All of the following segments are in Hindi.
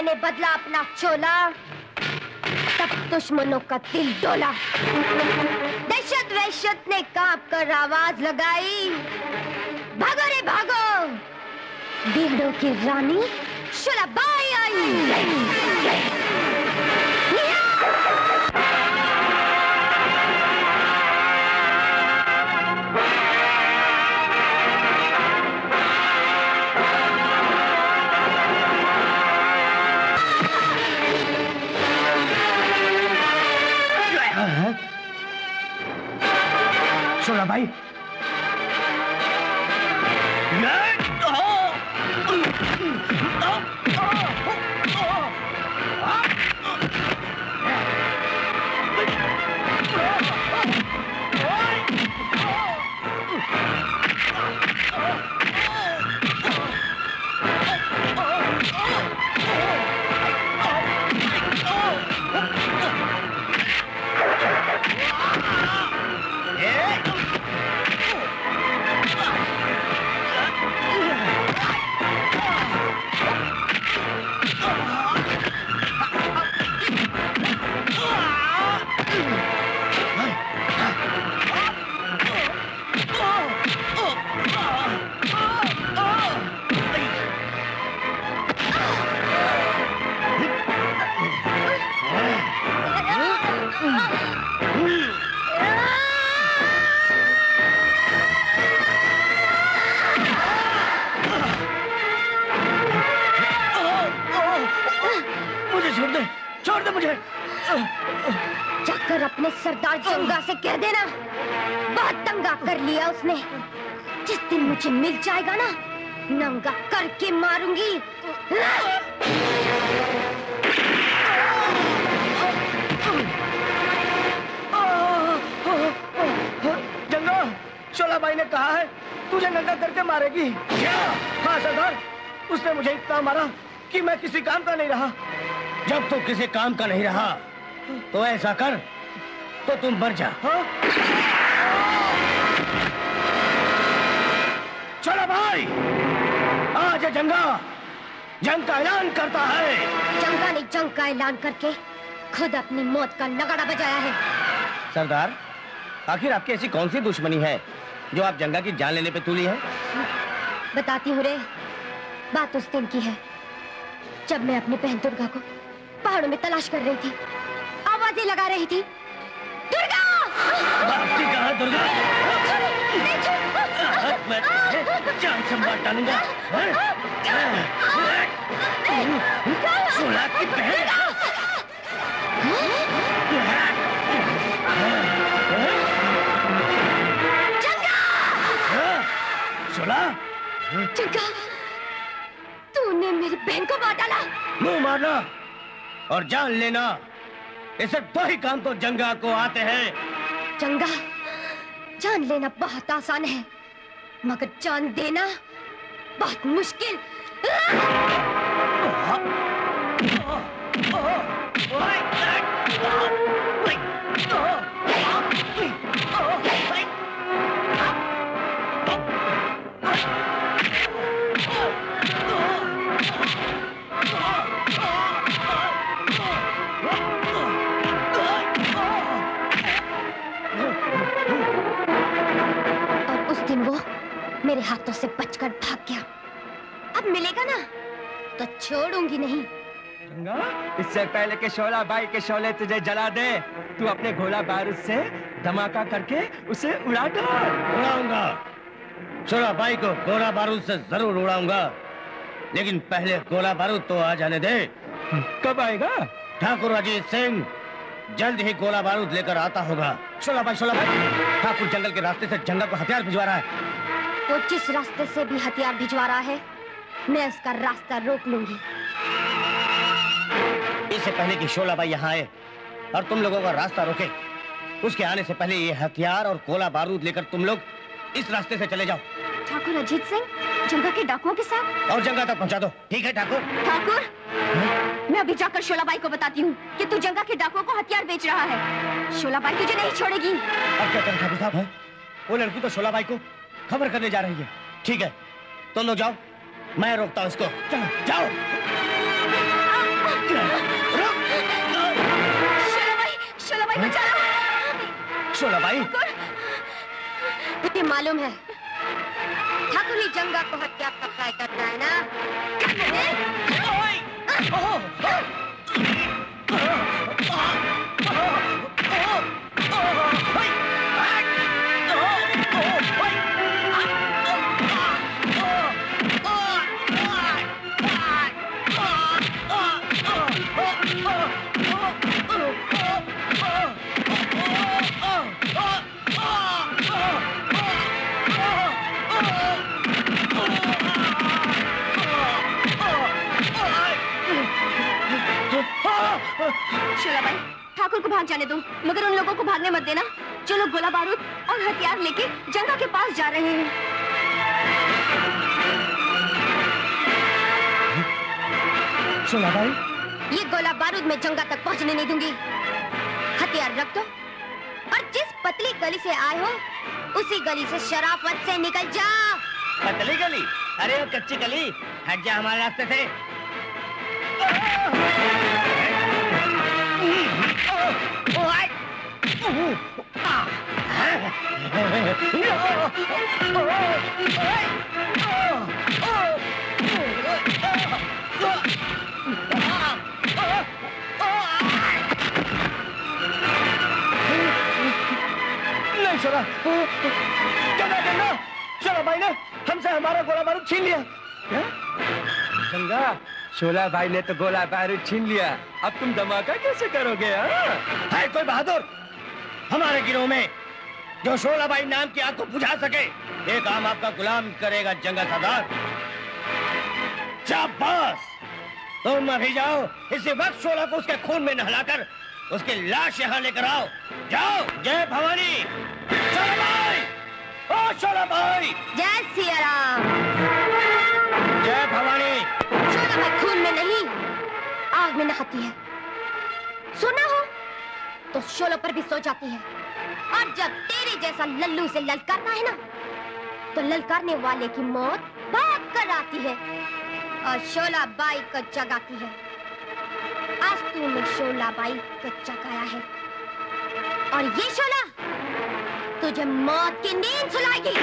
मैंने बदला अपना चोला, तब दुश्मनों का दिल डोला। दहशत वहशत ने कांप कर आवाज लगाई, भागो रे भागो, भीड़ों की रानी शोलाबाई आई। शोलाबाई, छोड़ दे मुझे। जाकर अपने सरदार जंगा से कह देना, बहुत दंगा कर लिया उसने। जिस दिन मुझे मिल जाएगा ना, नंगा करके मारूंगी। जंगा, शोलाबाई ने कहा है तुझे नंगा करके मारेगी। क्या? हाँ सरदार, उसने मुझे इतना मारा कि मैं किसी काम का नहीं रहा। जब तू किसी काम का नहीं रहा तो ऐसा कर, तो तुम मर जा। चलो भाई, आज जंगा जंग का ऐलान करता है। जंगा ने जंग का ऐलान करके खुद अपनी मौत का नगाड़ा बजाया है। सरदार, आखिर आपकी ऐसी कौन सी दुश्मनी है जो आप जंगा की जान लेने पे तुली है? बताती हूँ रे, बात उस दिन की है जब मैं अपनी बहन दुर्गा को पहाड़ों में तलाश कर रही थी, आवाजें लगा रही थी, दुर्गा! कहा दुर्गा? मैं जान से मार डालूंगा। शोला की बहन! शोला! जंगा, तूने मेरी बहन को मार डाला। मुंह मारना और जान लेना, ऐसे दो ही काम तो जंगा को आते हैं। जंगा, जान लेना बहुत आसान है, मगर जान देना बहुत मुश्किल। वो मेरे हाथों से बचकर भाग गया। अब मिलेगा ना तो छोड़ूंगी नहीं। जंगा, इससे पहले के शोलाबाई के शोले तुझे जला दे, तू अपने गोला बारूद से धमाका करके उसे उड़ा दो। उड़ाऊंगा, शोलाबाई को गोला बारूद से जरूर उड़ाऊंगा, लेकिन पहले गोला बारूद तो आ जाने दे। कब आएगा? ठाकुर अजीत सिंह जल्द ही गोला बारूद लेकर आता होगा। शोलाबाई, ठाकुर जंगल के रास्ते से जंगल को हथियार भिजवा रहा है। वो जिस रास्ते से भी हथियार भिजवा रहा है, मैं उसका रास्ता रोक लूंगी। इससे पहले कि शोलाबाई यहाँ आए और तुम लोगों का रास्ता रोके, उसके आने से पहले ये हथियार और गोला बारूद लेकर तुम लोग इस रास्ते से चले जाओ। ठाकुर अजीत सिंह जंगा के डाकुओं के साथ? और जंगा तक पहुँचा दो। ठीक है ठाकुर? ठाकुर, मैं अभी जाकर शोलाबाई को बताती हूँ कि तू जंगा के डाकुओं को हथियार बेच रहा है। शोलाबाई तुझे नहीं छोड़ेगी। अब क्या करें ठाकुर साहब? वो लड़की तो शोलाबाई को खबर करने जा रही है। ठीक है, तुम लोग जाओ, मैं रोकता हूँ इसको। चलो जाओ। भाई। तुझे मालूम है ठाकुर ही जंगा को हत्या का ट्राई करता है ना? शोलाबाई, ठाकुर को भाग जाने दो, मगर उन लोगों को भागने मत देना जो लोग गोला बारूद और हथियार लेके जंगा के पास जा रहे हैं। शोलाबाई, ये गोला बारूद में जंगा तक पहुंचने नहीं दूंगी। हथियार रख दो और जिस पतली गली से आए हो उसी गली से शराफत से निकल जाओ। पतली गली? अरे वो कच्ची गली, हट जा हमारे रास्ते से। नहीं शोला, गंगा, शोलाबाई ने हमसे हमारा गोला बारूद छीन लिया। गंगा, शोला भाई ने तो गोला बारूद छीन लिया, अब तुम धमाका कैसे करोगे? है कोई बहादुर हमारे गिरोह में जो शोलाबाई नाम की आग को बुझा सके? ये काम आपका गुलाम करेगा जंगा सरदार। शाबाश, तुम अभी जाओ, इसी वक्त शोला को उसके खून में नहलाकर उसकी लाश यहाँ लेकर आओ। जाओ। जय भवानी। शोलाबाई, ओ शोलाबाई। जय सिया राम। जय भवानी। शोलाबाई खून में नहीं आग में नहाती है। सुना हो तो शोला पर भी सो जाती है, और जब तेरे जैसा लल्लू से ललकारना है ना तो ललकारने वाले की मौत भाग कर आती है और शोलाबाई को जगाती है। आज तूने शोलाबाई को जगाया है और ये शोला तुझे मौत की नींद सुलाएगी।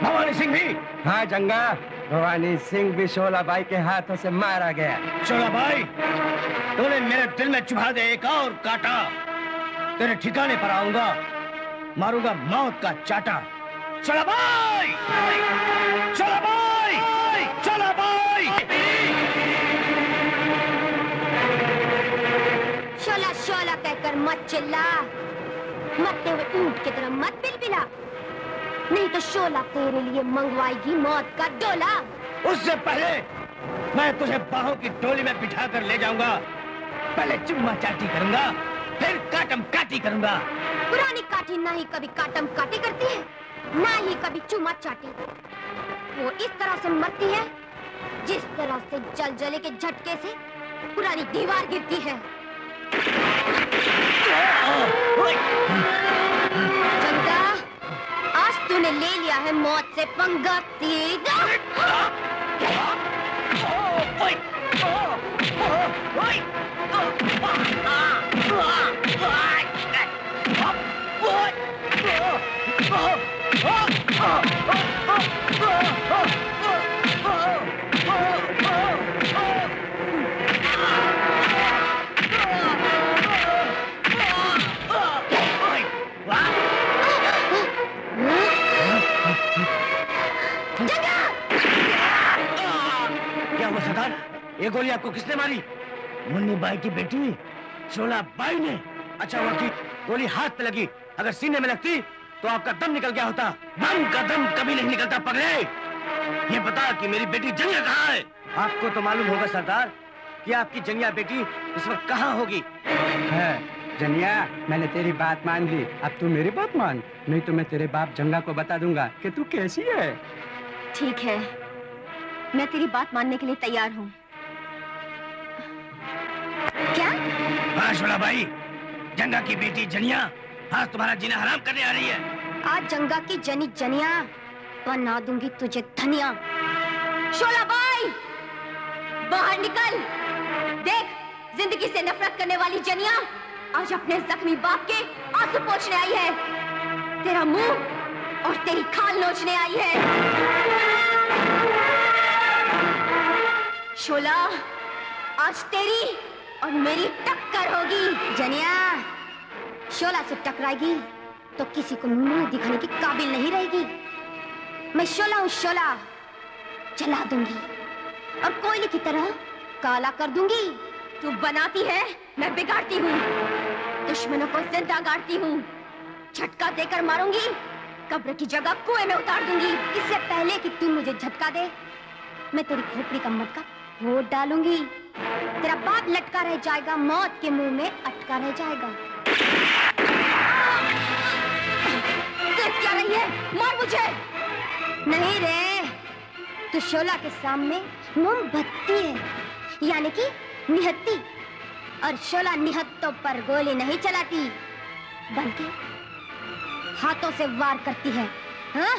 भवानी सिंह भी? हाँ जंगा, भवानी सिंह भी शोलाबाई के हाथों से मारा गया। शोलाबाई, तूने मेरे दिल में चुभा दे एक और कांटा। तेरे ठिकाने पर आऊंगा, मारूंगा मौत का चाटा। शोलाबाई! शोलाबाई! शोलाबाई! शोला शोला कहकर मत चिल्ला, मरते हुए ऊंट की तरह मत बिलबिला, नहीं तो शोला तेरे लिए मंगवाएगी मौत का डोला। उससे पहले मैं तुझे बाहों की डोली में बिठा कर ले जाऊंगा। पहले चुम्मा चाटी करूंगा, फिर काटम काटी करूंगा। पुरानी काठी ना ही कभी काटम काटी करती है, ना ही कभी चुम्मा चाटी। वो इस तरह से मरती है जिस तरह से जलजले के झटके से पुरानी दीवार गिरती है। चंदा, आज तूने ले लिया है मौत से पंगा। क्या हुआ सरदार? ये गोली आपको किसने मारी? मुन्नी बाई की बेटी शोलाबाई ने। अच्छा हुआ कि गोली हाथ पे लगी, अगर सीने में लगती तो आपका दम निकल गया होता। दम का दम कभी नहीं निकलता पगले। ये बता कि मेरी बेटी जंगिया कहाँ है? आपको तो मालूम होगा सरदार कि आपकी जंगिया बेटी इस वक्त कहाँ होगी। है जनिया, मैंने तेरी बात मान ली, अब तू मेरी बात मान, नहीं तो मैं तेरे बाप जंगा को बता दूंगा कि तू कैसी है। ठीक है, मैं तेरी बात मानने के लिए तैयार हूँ। क्या? हाँ शोलाबाई, जंगा की बेटी जनिया आज तुम्हारा जीना हराम करने आ रही है। आज जंगा की जनी जनिया बना दूंगी तुझे धनिया। शोला भाई बाहर निकल। देख, जिंदगी से नफरत करने वाली जनिया आज अपने जख्मी बाप के आंसू पोंछने आई है। तेरा मुंह और तेरी खाल नोचने आई है। शोला, आज तेरी और मेरी टक्कर होगी। जनिया शोला से टकराएगी तो किसी को मुंह दिखाने की काबिल नहीं रहेगी। मैं शोला हूँ, शोला जला दूंगी और कोयले की तरह काला कर दूंगी। तू बनाती है, मैं बिगाड़ती हूँ। दुश्मनों को जिंदा गाड़ती हूँ। झटका देकर मारूंगी, कब्र की जगह कुएं में उतार दूंगी। इससे पहले कि तू मुझे झटका दे, मैं तेरी खोपड़ी का मटका वोट डालूंगी। तेरा बाप लटका रह जाएगा, मौत के मुंह में अटका रह जाएगा। देख क्या रही है? मार मुझे। नहीं रे, तू शोला के सामने मोमबत्ती है, यानी कि निहत्ती। और शोला निहत्तों पर गोली नहीं चलाती, बल्कि हाथों से वार करती है। हाँ?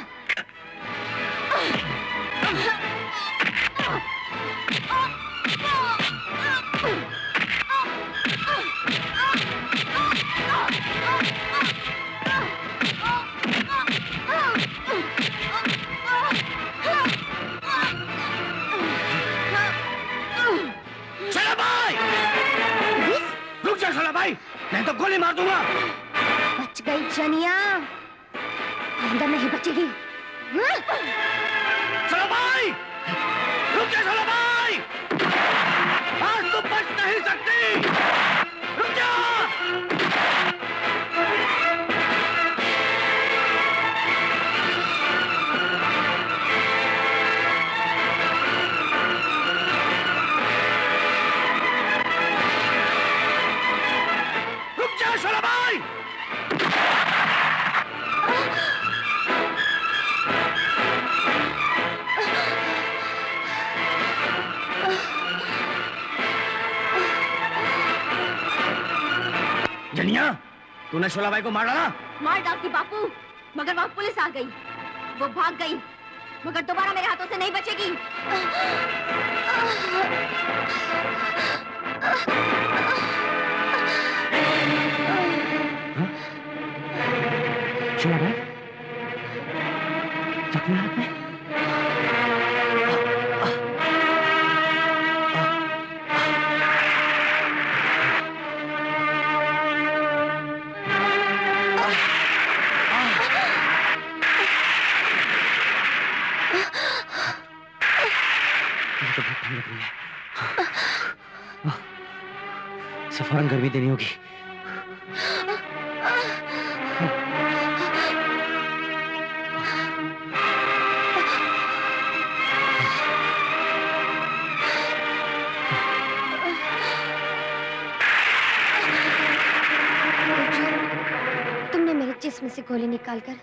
शोला भाई! रुक जा शोला भाई, नहीं तो गोली मार दूंगा। बच गई जनिया, अंदर नहीं बचेगी। शोला भाई! रुक जा शोला भाई! आज तो बच नहीं सकती। रुक जा! रुक जा शोला भाई! जनिया, तूने शोला भाई को मार डाला? मार डालती बापू, मगर वहाँ पुलिस आ गई। वो भाग गई, मगर दोबारा मेरे हाथों से नहीं बचेगी। शोला भाई जख्मी हाथ में? फौरन गर्मी देनी होगी। तुमने मेरे जिस्म से गोली निकालकर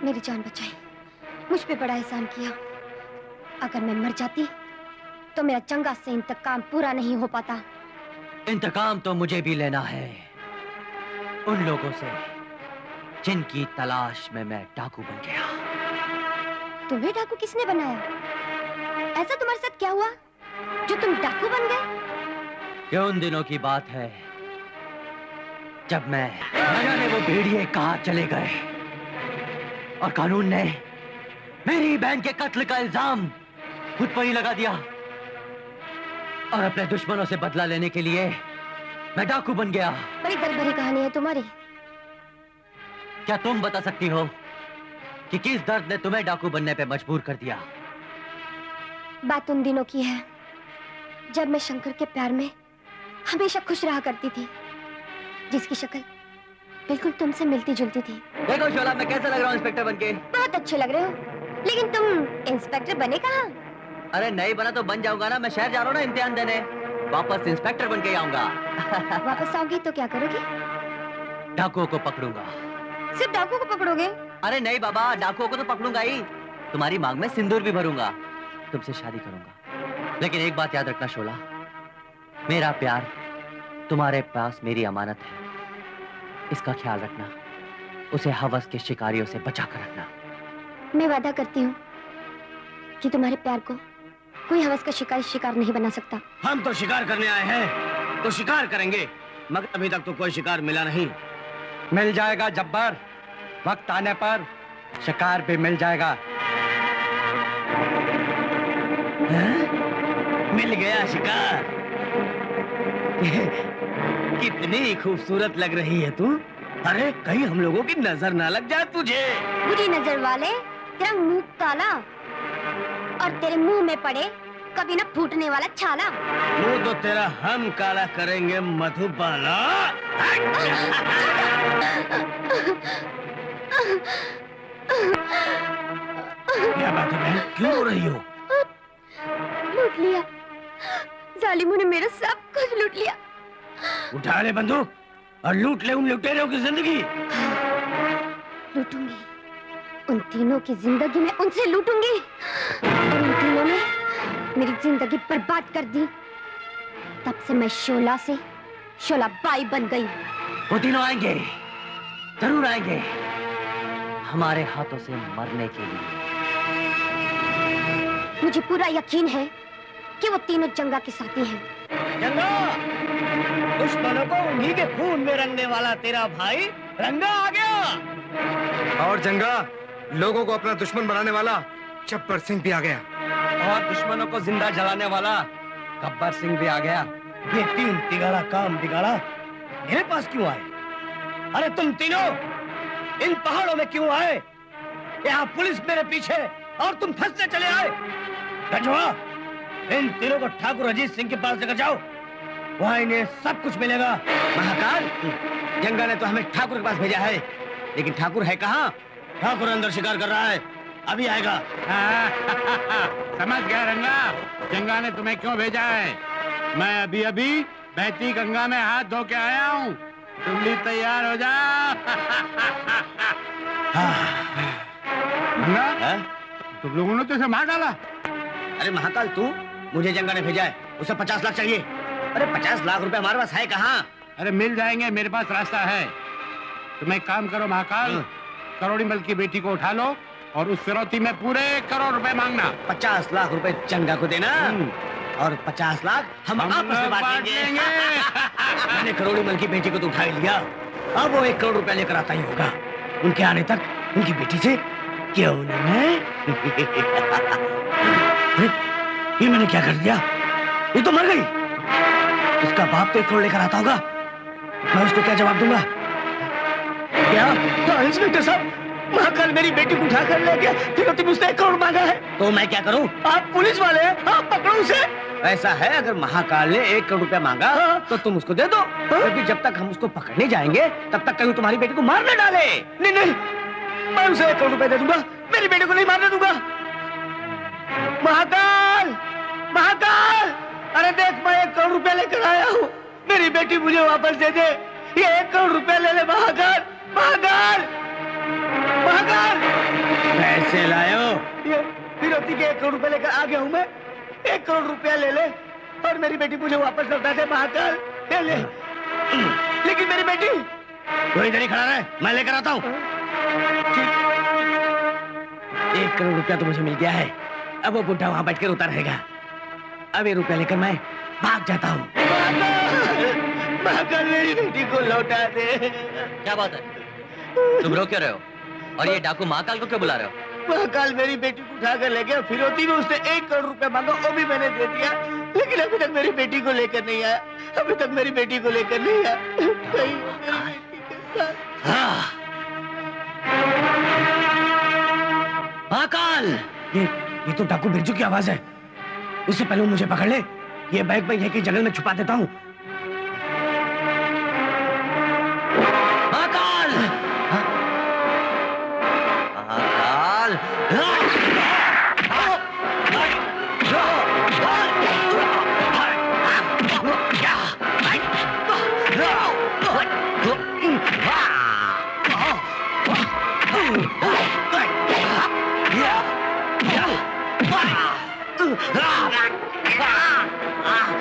मेरी जान बचाई, मुझ पे बड़ा एहसान किया। अगर मैं मर जाती तो मेरा चंगा से इंतकाम पूरा नहीं हो पाता। इंतकाम तो मुझे भी लेना है उन लोगों से जिनकी तलाश में मैं डाकू बन गया। तुम्हें डाकू किसने बनाया? ऐसा तुम्हारे साथ क्या हुआ जो तुम डाकू बन गए? ये उन दिनों की बात है जब मैं न जाने वो भेड़िए कहाँ चले गए और कानून ने मेरी बहन के कत्ल का इल्जाम खुद पर ही लगा दिया और अपने दुश्मनों से बदला लेने के लिए मैं डाकू बन गया। बड़ी दर्द भरी कहानी है तुम्हारी। क्या तुम बता सकती हो कि किस दर्द ने तुम्हें डाकू बनने पे मजबूर कर दिया? बात उन दिनों की है जब मैं शंकर के प्यार में हमेशा खुश रहा करती थी, जिसकी शक्ल बिल्कुल तुमसे मिलती जुलती थी। देखो शोला, मैं कैसा लग रहा हूँ इंस्पेक्टर बनके? बहुत अच्छे लग रहे हो, लेकिन तुम इंस्पेक्टर बने कहाँ? अरे नहीं बना तो बन जाऊंगा ना। मैं शहर जा रहा हूँ ना इम्तिहान देने, वापस इंस्पेक्टर बन के आऊंगा। वापस आओगी तो क्या करोगी? डाकुओं को पकड़ूंगा। सिर्फ डाकू को पकड़ोगे? अरे नहीं बाबा, डाकुओं को तो पकड़ूंगा ही, तुम्हारी मांग में सिंदूर भी भरूंगा, तुमसे शादी करूंगा। लेकिन एक बात याद रखना शोला, मेरा प्यार तुम्हारे पास मेरी अमानत है। इसका ख्याल रखना, उसे हवस के शिकारियों से बचा कर रखना। मैं वादा करती हूँ कि तुम्हारे प्यार को कोई हवस का शिकारी शिकार नहीं बना सकता। हम तो शिकार करने आए हैं, तो शिकार करेंगे, मगर अभी तक तो कोई शिकार मिला नहीं। मिल जाएगा जब्बार, वक्त आने पर शिकार भी मिल जाएगा। मिल गया शिकार। कितनी खूबसूरत लग रही है तू। अरे कहीं हम लोगों की नजर ना लग जाए तुझे। बुरी नजर वाले, तेरा मुंह काला और तेरे मुंह में पड़े कभी ना फूटने वाला छाला। मुंह तो तेरा हम काला करेंगे मधुबाला। क्या बात है बहन, क्यों रो रही हो? लूट लिया, जालिमों ने मेरा सब कुछ लूट लिया। उठा ले बंदूक और लूट ले उन लुटेरों की जिंदगी। लूटूंगी उन तीनों की जिंदगी, में उनसे लूटूंगी। और उन तीनों ने मेरी जिंदगी बर्बाद कर दी। तब से मैं शोला से शोला बाई बन गई। वो तीनों आएंगे, जरूर आएंगे, हमारे हाथों से मरने के लिए। मुझे पूरा यकीन है कि वो तीनों जंगा के साथी हैं। जंगा, दुश्मनों को उन्हीं के खून में रंगने वाला तेरा भाई रंगा आ गया। और जंगा, लोगों को अपना दुश्मन बनाने वाला चप्पर सिंह भी आ गया। और दुश्मनों को जिंदा जलाने वाला गब्बर सिंह भी आ गया। ये तीन तिगाड़ा काम बिगाड़ा मेरे पास क्यों आए? अरे तुम तीनों इन पहाड़ों में क्यों आए? यहाँ पुलिस मेरे पीछे और तुम फंसने चले आए। गजवा, इन तीनों को ठाकुर अजीत सिंह के पास लेकर जाओ, वहाँ इन्हें सब कुछ मिलेगा। महाकाल, जंगा ने तो हमें ठाकुर के पास भेजा है, लेकिन ठाकुर है कहाँ? ठाकुर अंदर शिकार कर रहा है, अभी आएगा। समझ गया रंगा, जंगा ने तुम्हें क्यों भेजा है। मैं अभी अभी बहती गंगा में हाथ धो के आया हूँ, तुम भी तैयार हो जाओ। हाँ? तुम लोगों ने तो इसे मार डाला। अरे महाकाल, तू, मुझे जंगा ने भेजा है, उसे 50 लाख चाहिए। अरे 50 लाख रुपए हमारे पास है कहाँ? अरे मिल जाएंगे, मेरे पास रास्ता है। तुम एक काम करो महाकाल, करोड़ी मल की बेटी को उठा लो और उस फिरौती में पूरे 1 करोड़ रुपए मांगना। 50 लाख रुपए जंगा को देना और 50 लाख हम आपस में बांट लेंगे। मैंने करोड़ी मल की बेटी को तो उठा ही लिया, अब वो 1 करोड़ रुपया लेकर आता ही होगा। उनके आने तक उनकी बेटी से क्यों नहीं? ये मैंने क्या कर दिया? ये तो मर गई। उसका बाप तो 1 करोड़ लेकर आता होगा, मैं उसको क्या जवाब दूंगा? क्या? हाँ, इंस्पेक्टर साहब, महाकाल मेरी बेटी को उठा कर ले गया, फिर तुम उसने 1 करोड़ मांगा है। तो मैं क्या करूं? आप पुलिस वाले हैं, आप पकड़ो उसे। ऐसा है, अगर महाकाल ने 1 करोड़ रुपया मांगा तो तुम उसको दे दो, क्योंकि जब तक हम उसको पकड़ने जाएंगे तब तक कहीं तुम्हारी बेटी को मार न डाले। नहीं नहीं, मैं उसे 1 करोड़ रुपए दे दूंगा, मेरी बेटी को नहीं मारने दूंगा। महाकाल, महाकाल, अरे देख, मैं 1 करोड़ रुपया लेकर आया हूँ, मेरी बेटी मुझे वापस दे दे। ये 1 करोड़ रुपया ले ले महाकाल, महाकाल, महाकाल। पैसे लायो? ये फिरौती के 1 करोड़ रुपए लेकर आ गया हूँ मैं। 1 करोड़ रुपया ले ले और मेरी बेटी मुझे वापस लौटा दे महाकाल, ले ले। लेकिन मेरी बेटी। कोई इधर ही खड़ा रहे, मैं लेकर आता हूँ। 1 करोड़ रुपया तो मुझे मिल गया है, अब वो बुढ़ा वहाँ बैठ कर रोता रहेगा। अब ये रुपया लेकर मैं भाग जाता हूँ। महाकाल, मेरी बेटी को लौटा दे। क्या बात है, तुम रो क्यों रहे हो? और ये डाकू महाकाल को क्यों बुला रहे हो? महाकाल मेरी बेटी को उठा कर ले गया, फिरौती में उसने 1 करोड़ रुपया मांगा, वो भी मैंने दे दिया, लेकिन अभी तक मेरी बेटी को लेकर नहीं आया। अभी तक मेरी बेटी को लेकर नहीं आया। कहीं मेरी बेटी के साथ। महाकाल, ये तो डाकू बिरजू की आवाज है। उससे पहले वो मुझे पकड़ ले, ये बैग मैं यहीं की जंगल में छुपा देता हूँ। महाकाल, महाकाल,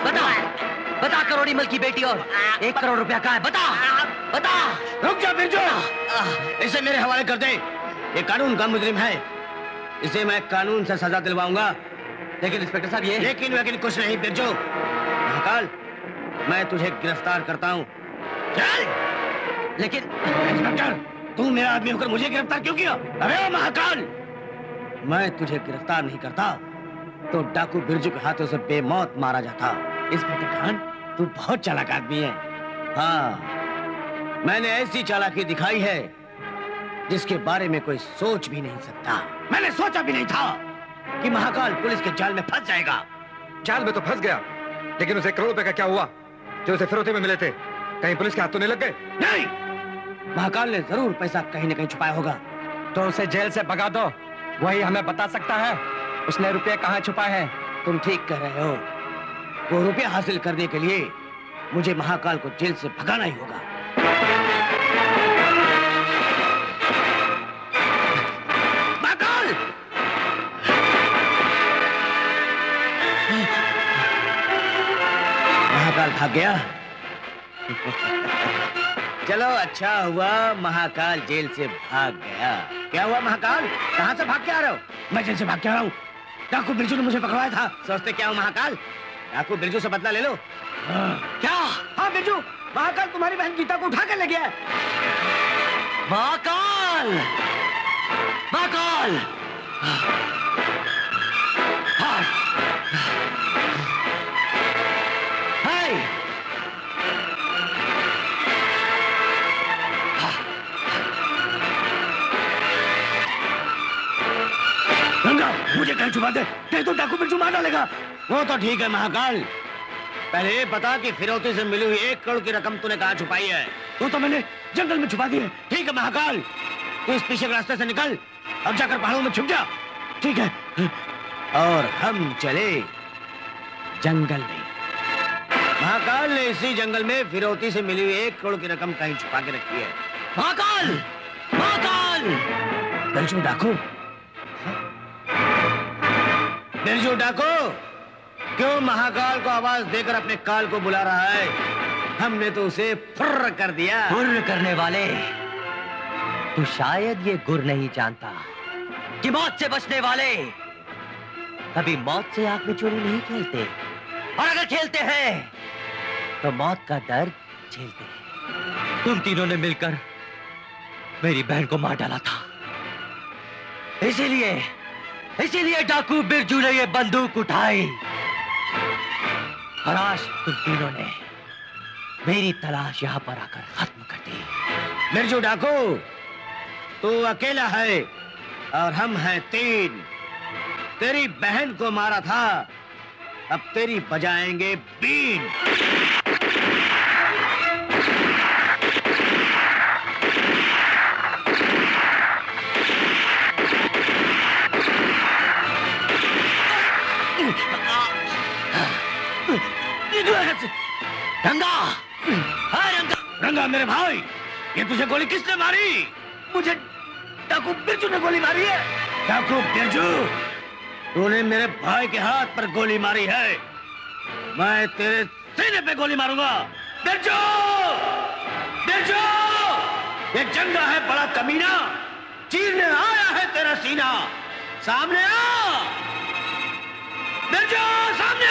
बता बता, करोड़ीमल की बेटी और 1 करोड़ रुपया कहाँ है? बता बता। रुक जा बिरजू, इसे मेरे हवाले कर दे। ये कानून का मुजरिम है, इसे मैं कानून से सजा दिलवाऊंगा। लेकिन इंस्पेक्टर साहब ये लेकिन कुछ नहीं बिरजू। महाकाल, मैं तुझे गिरफ्तार करता हूँ। चल। लेकिन इंस्पेक्टर, तू मेरा आदमी होकर मुझे गिरफ्तार क्यों किया? अरे महाकाल, मैं तुझे गिरफ्तार नहीं करता तो डाकू बिरजू के हाथों से बेमौत मारा जाता। इंस्पेक्टर खान, तू बहुत चालाक आदमी है। हाँ, मैंने ऐसी चालाकी दिखाई है जिसके बारे में कोई सोच भी नहीं सकता। मैंने सोचा भी नहीं था कि महाकाल पुलिस के जाल में फंस जाएगा। जाल में तो फंस गया, लेकिन उसे 1 करोड़ रुपए का क्या हुआ जो उसे फिरौती में मिले थे? कहीं पुलिस के हाथ तो नहीं लग गए? नहीं, महाकाल ने जरूर पैसा कहीं न कहीं छुपाया होगा। तो उसे जेल से भगा दो, वही हमें बता सकता है उसने रुपये कहाँ छुपाए हैं। तुम ठीक कह रहे हो, वो रुपया हासिल करने के लिए मुझे महाकाल को जेल से भगाना ही होगा। महाकाल! महाकाल भाग गया। चलो अच्छा हुआ महाकाल जेल से भाग गया। क्या हुआ महाकाल, कहाँ से भाग के आ रहे हो? मैं जेल से भाग के आ रहा हूँ। डाकू बिरजू ने मुझे पकड़वाया था। सोचते क्या हो महाकाल, डाकू बिरजू से बदला ले लो। क्या? हाँ बिरजू, महाकाल तुम्हारी बहन गीता को उठा कर ले गया। महाकाल, महाकाल! गंगा, मुझे कहीं छुपा दे, नहीं तो डाकू बिरजू मार डालेगा। वो तो ठीक है महाकाल, पहले ये बता कि फिरौती से मिली हुई 1 करोड़ की रकम तूने कहाँ छुपाई है? वो तो मैंने जंगल में छुपा दी है। ठीक है महाकाल, तू इस पीछे के रास्ते से निकल और जाकर पहाड़ों में छुप जा। ठीक है। और हम चले जंगल में। महाकाल ने इसी जंगल में फिरौती से मिली हुई 1 करोड़ की रकम कहीं छुपा के रखी है। महाकाल, महाकाल! बिरजू डाकू, बिरजू डाकू, क्यों महाकाल को आवाज देकर अपने काल को बुला रहा है? हमने तो उसे फुर्र कर दिया। फुर्र करने वाले, तू शायद ये गुर नहीं जानता कि मौत से बचने वाले कभी मौत से आंख में चोरी नहीं खेलते, और अगर खेलते हैं तो मौत का दर्द झेलते हैं। तुम तीनों ने मिलकर मेरी बहन को मार डाला था, इसीलिए डाकू बिरजू ने ये बंदूक उठाई, और आज तुम तीनों ने मेरी तलाश यहां पर आकर खत्म कर दी। बिरजू डाकू, तू अकेला है और हम हैं 3। तेरी बहन को मारा था, अब तेरी बजाएंगे बीन। रंगा, हाँ रंगा, रंगा मेरे भाई, ये तुझे गोली किसने मारी? मुझे डाकू बिरजू ने गोली मारी है। डाकू बिरजू, तूने मेरे भाई के हाथ पर गोली मारी है, मैं तेरे सीने पे गोली मारूंगा। बिरजू, बिरजू, ये जंगा है बड़ा कमीना, चीरने आया है तेरा सीना। सामने आ बिरजू, सामने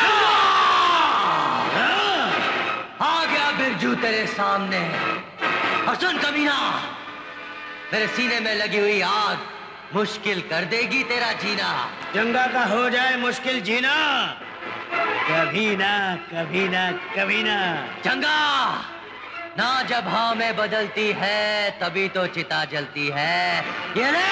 आ गया बिरजू तेरे सामने। और सुन कमीना, मेरे सीने में लगी हुई आग मुश्किल कर देगी तेरा जीना। जंगा का हो जाए मुश्किल जीना, कभी ना कभी ना कभी ना। जंगा ना जब हाँ में बदलती है तभी तो चिता जलती है। ये ले!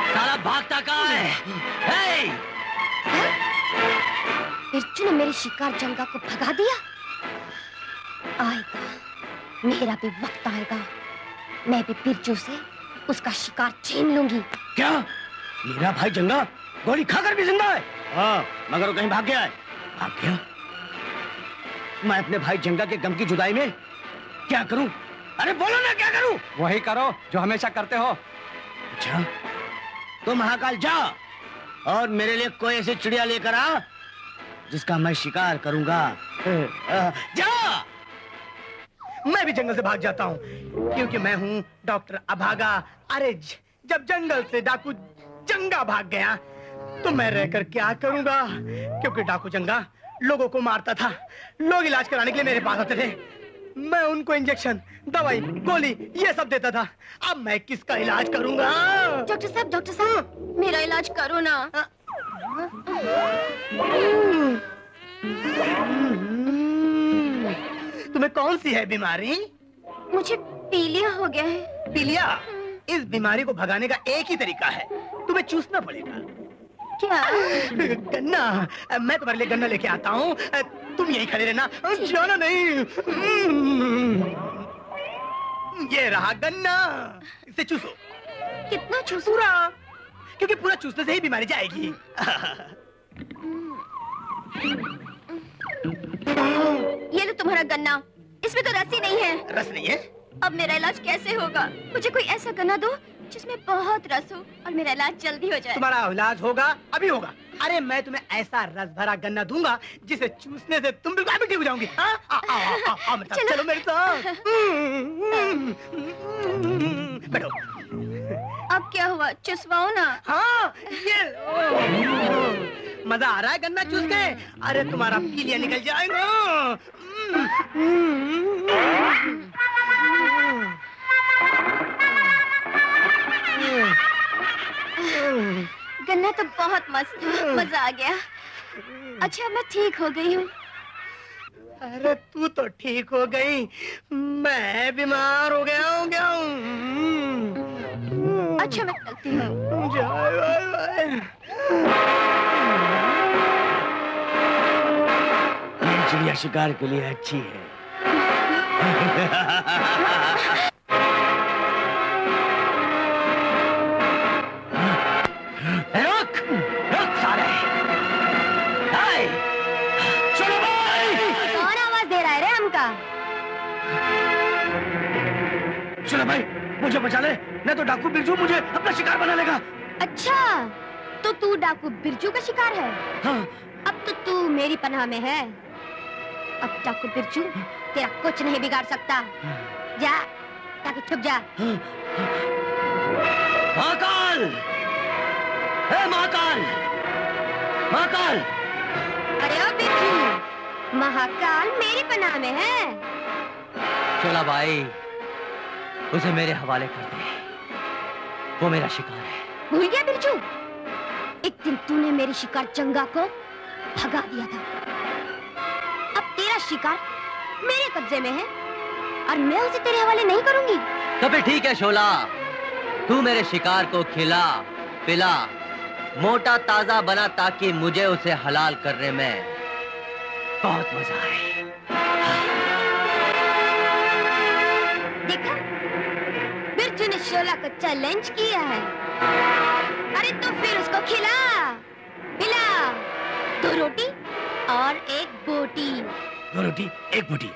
साला भागता कहाँ है? हे! बिरजू ने मेरे शिकार जंगा को भगा दिया। आएगा, मेरा भी वक्त आएगा, मैं भी बिरजू से उसका शिकार छीन लूंगी। क्या? मेरा भाई जंगा गोली खाकर भी जिंदा है? हाँ, मगर वो कहीं भाग गया है। भाग गया? मैं अपने भाई जंगा के गम की जुदाई में क्या करूं? अरे बोलो ना, क्या करूं? वही करो जो हमेशा करते हो। अच्छा, तो महाकाल जा और मेरे लिए कोई ऐसी चिड़िया लेकर आ जिसका मैं शिकार करूंगा। जा। मैं भी जंगल से भाग जाता हूँ क्योंकि मैं हूँ डॉक्टर अभागा। अरे जब जंगल से डाकू जंगा भाग गया तो मैं रहकर क्या करूंगा, क्योंकि डाकू जंगा लोगों को मारता था। लोग इलाज कराने के लिए मेरे पास आते थे, मैं उनको इंजेक्शन, दवाई, गोली ये सब देता था। अब मैं किसका इलाज करूंगा? डॉक्टर साहब मेरा इलाज करो ना। तुम्हें कौन सी है बीमारी? मुझे पीलिया हो गया है। पीलिया? इस बीमारी को भगाने का एक ही तरीका है, तुम्हें चूसना पड़ेगा। क्या? गन्ना। मैं तुम्हारे लिए गन्ना लेके आता हूँ, तुम यहीं खड़े रहना, जाना नहीं। ये रहा गन्ना, इसे चूसो। कितना चूसो? पूरा, क्योंकि पूरा चूसने से ही बीमारी जाएगी। ये लो तुम्हारा गन्ना, इसमें तो रस ही नहीं है। रस नहीं है? अब मेरा इलाज कैसे होगा? मुझे कोई ऐसा गन्ना दो जिसमें बहुत रस हो और मेरा इलाज जल्दी हो जाए। तुम्हारा इलाज होगा, अभी होगा। अरे मैं तुम्हें ऐसा रस भरा गन्ना दूंगा जिसे चूसने से तुम बिल्कुल ठीक हो जाओगी। आओ मेरे साथ, चलो मेरे साथ। बैठो। अब क्या हुआ? चुसवाओ ना। हाँ, ये मजा आ रहा है गन्ना चूस के? अरे तुम्हारा पीलिया निकल जाएगा। गन्ना तो बहुत मस्त है, मजा आ गया। अच्छा मैं ठीक हो गई हूँ। अरे तू तो ठीक हो गई, मैं बीमार हो गया हूँ। अच्छा मैं चलती हूँ। ये चिड़िया शिकार के लिए अच्छी है। रुक साले। चलो भाई। कौन आवाज दे रहा है रे हमका? चलो भाई, मुझे बचा ले, नहीं तो डाकू बिरजू मुझे अपना शिकार बना लेगा। अच्छा, तो तू डाकू बिरजू का शिकार है? हाँ। अब तो तू मेरी पनाह में है। अब डाकू बिरजू तेरा कुछ नहीं बिगाड़ सकता। जा, ताकि छुप जा। महाकाल! हे महाकाल! महाकाल! अरे ओ बिरजू, महाकाल मेरी पनाह में है। चला भाई, उसे मेरे हवाले कर दे, वो मेरा शिकार है। भूल गया बिरजू? एक दिन तूने मेरे शिकार जंगा को भगा दिया था। अब तेरा शिकार मेरे कब्जे में है और मैं उसे तेरे हवाले नहीं करूंगी। तो फिर ठीक है शोला, तू मेरे शिकार को खिला पिला, मोटा ताजा बना, ताकि मुझे उसे हलाल करने में बहुत मजा आए। देखा, बिरजू ने शोला को चैलेंज किया है। अरे तो फिर उसको खिला पिला, 2 रोटी और 1 बोटी। 2 रोटी 1 बोटी।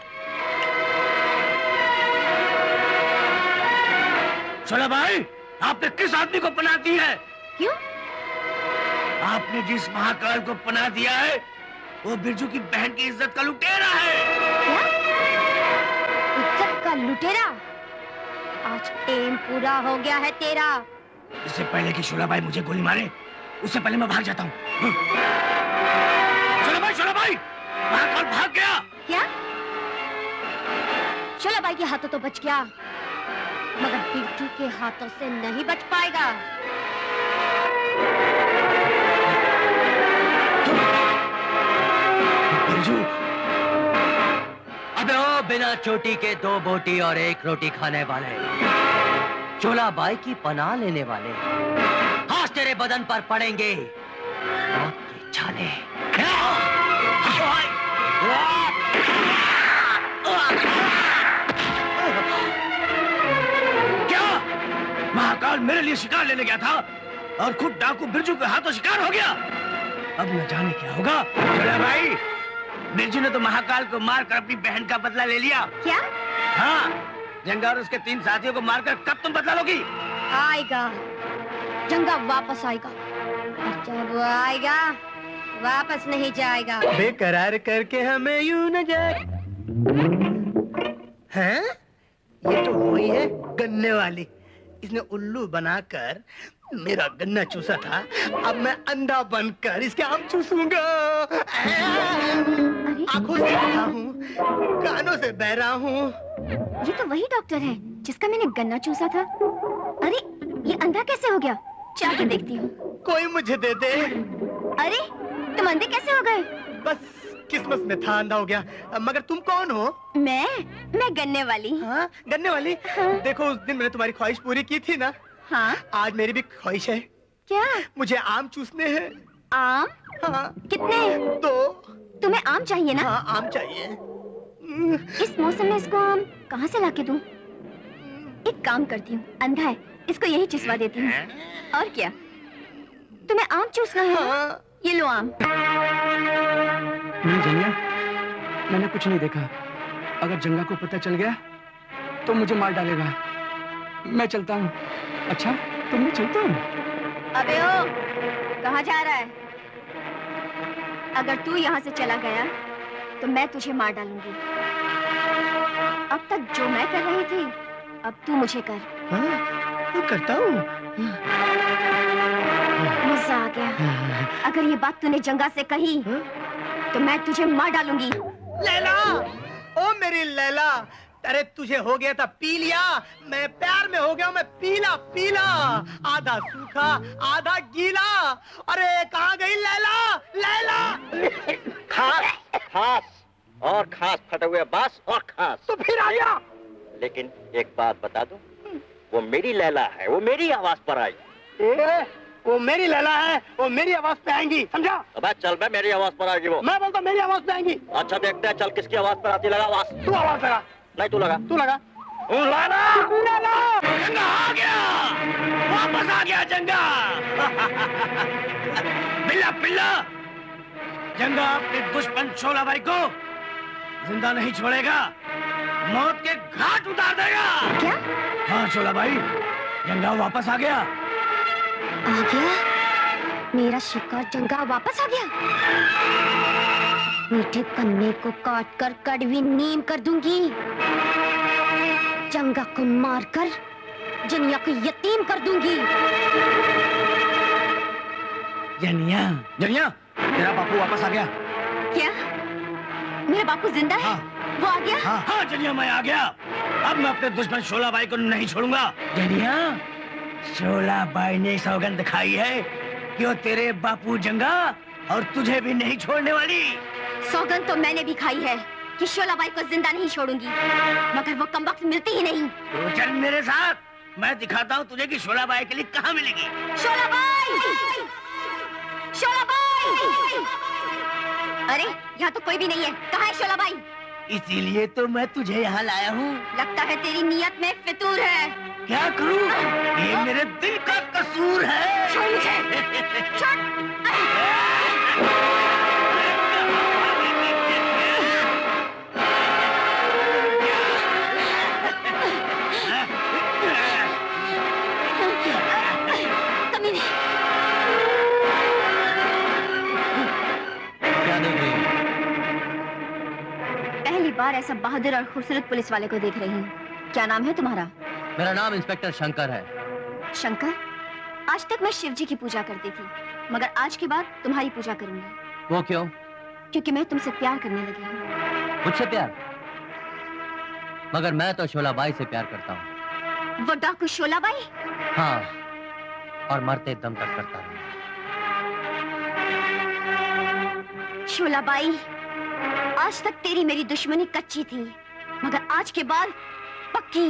चलो भाई, आपने किस आदमी को पनाह दी है? क्यों? आपने जिस महाकाल को पनाह दिया है वो बिरजू की बहन की इज्जत का लुटेरा है। क्या? इज्जत का लुटेरा? आज टेम पूरा हो गया है तेरा। इससे पहले कि शोला भाई मुझे गोली मारे, उससे पहले मैं भाग जाता हूँ। शोला भाई, महाकाल भाग गया। क्या? शोला भाई के हाथों तो बच गया, मगर बिरजू के हाथों से नहीं बच पाएगा। बिरजू, अबे ओ बिना चोटी के 2 बोटी और 1 रोटी खाने वाले, चोला बाई की पनाह लेने वाले, आज तेरे बदन पर पड़ेंगे मौत की छाले। क्या महाकाल मेरे लिए शिकार लेने गया था और खुद डाकू बिरजू के हाथों शिकार हो गया? अब न जाने क्या होगा। चला भाई, बिरजू ने तो महाकाल को मारकर अपनी बहन का बदला ले लिया। क्या? हाँ, जंगा और उसके 3 साथियों को मारकर कब तुम बदला लोगी? आएगा, जंगा वापस आएगा, और जब वो आएगा वापस नहीं जाएगा। बेकरार करके हमें यूं न जाए। हैं? ये तो वही है गन्ने वाली। इसने उल्लू बनाकर मेरा गन्ना चूसा था, अब मैं अंधा बनकर इसके आम चूसूंगा। आंखों से बहरा हूँ, कानों से बहरा हूँ। ये तो वही डॉक्टर है जिसका मैंने गन्ना चूसा था। अरे ये अंधा कैसे हो गया? चल के देखती हूँ। कोई मुझे दे दे। अरे तुम अंधे कैसे हो गए? बस किस्मत में था, अंधा हो गया। मगर तुम कौन हो? मैं गन्ने वाली। हाँ, गन्ने वाली। हाँ। देखो उस दिन मैंने तुम्हारी ख्वाहिश पूरी की थी ना। हाँ। आज मेरी भी ख्वाहिश है। क्या? मुझे आम चूसने हैं। आम? हाँ। कितने? 2। तुम्हें आम चाहिए ना? हाँ, आम चाहिए। इस मौसम में इसको आम कहाँ से लाके दूं? एक काम करती हूँ, अंधा है, इसको यही चुसवा देती हूँ। और क्या? तुम्हें आम चूसना है? हाँ। ये लो आम। नहीं जंगा, मैंने कुछ नहीं देखा। अगर जंगा को पता चल गया तो मुझे मार डालेगा। मैं चलता हूँ। अच्छा, तो मैं चलता हूँ। अबे ओ, कहाँ जा रहा है? अगर तू यहाँ से चला गया तो मैं तुझे मार डालूंगी। अब तक जो मैं कर रही थी, अब तू मुझे कर। हाँ, मैं करता हूँ। मजा आ गया। अगर ये बात तूने जंगा से कही तो मैं तुझे मार डालूंगी। लैला, ओ मेरी लैला, अरे तुझे हो गया था पीलिया, मैं प्यार में हो गया हूँ, मैं पीला पीला, आधा सूखा आधा गीला। अरे कहाँ गई लैला? लैला खास खास और खास फटे हुए बांस और खास। तो फिर आ जा। लेकिन एक बात बता दूं, वो मेरी लैला है, वो मेरी आवाज पर आई। वो मेरी लैला है, वो मेरी आवाज पे आएंगी, समझा? अबे चल बे, मेरी आवाज पर आएगी वो। मैं बोलता मेरी आवाज पे आएंगी। अच्छा देखते हैं, चल किसकी आवाज पर आती। लगा आवाज। तू आवाज लगा। नहीं तू लगा। तू लगा। जंगा आ गया, वापस आ गया जंगा। बिल्ला बिल्ला, जंगा अपने दुश्मन शोला भाई को जिंदा नहीं छोड़ेगा, मौत के घाट उतार देगा। क्या? हाँ शोला भाई, जंगा वापस आ गया। आ गया? मेरा शिकार जंगा वापस आ गया? मीठे कन्ने को काट कर कड़वी नीम कर दूंगी, जंगा को मारकर जनिया को यतीम कर दूंगी। जनिया, जनिया, तेरा बापू वापस आ गया। क्या? मेरा बापू जिंदा है? हाँ। वो आ गया? हाँ हाँ जनिया, मैं आ गया। अब मैं अपने दुश्मन शोला भाई को नहीं छोड़ूंगा। जनिया, शोला भाई ने सौगंध खाई है कि वो तेरे बापू जंगा और तुझे भी नहीं छोड़ने वाली। सौगंध तो मैंने भी खाई है कि शोलाबाई को जिंदा नहीं छोड़ूंगी, मगर वो कमबख्त मिलती ही नहीं। तो चल मेरे साथ, मैं दिखाता हूँ तुझे कि शोला बाई के लिए कहाँ मिलेगी। शोलाबाई! शोलाबाई! अरे यहाँ तो कोई भी नहीं है, कहाँ है शोलाबाई? इसीलिए तो मैं तुझे यहाँ लाया हूँ। लगता है तेरी नियत में फितूर है। क्या करूँ? ये मेरे दिल का कसूर है। छोड़ मुझे! छोड़! पहली बार ऐसा बहादुर और खूबसूरत पुलिस वाले को देख रही हूँ। क्या नाम है तुम्हारा? मेरा नाम इंस्पेक्टर शंकर है। शंकर? आज तक मैं शिव जी की पूजा करती थी, मगर आज के बाद तुम्हारी पूजा करूंगी। वो क्यों? क्योंकि मैं तुमसे प्यार करने लगी हूँ। मुझसे प्यार? मगर मैं तो शोलाबाई से प्यार करता हूँ। वो डाकू शोलाबाई? हाँ, और मरते दम तक करता हूँ। शोलाबाई, आज तक तेरी मेरी दुश्मनी कच्ची थी, मगर आज के बाद पक्की।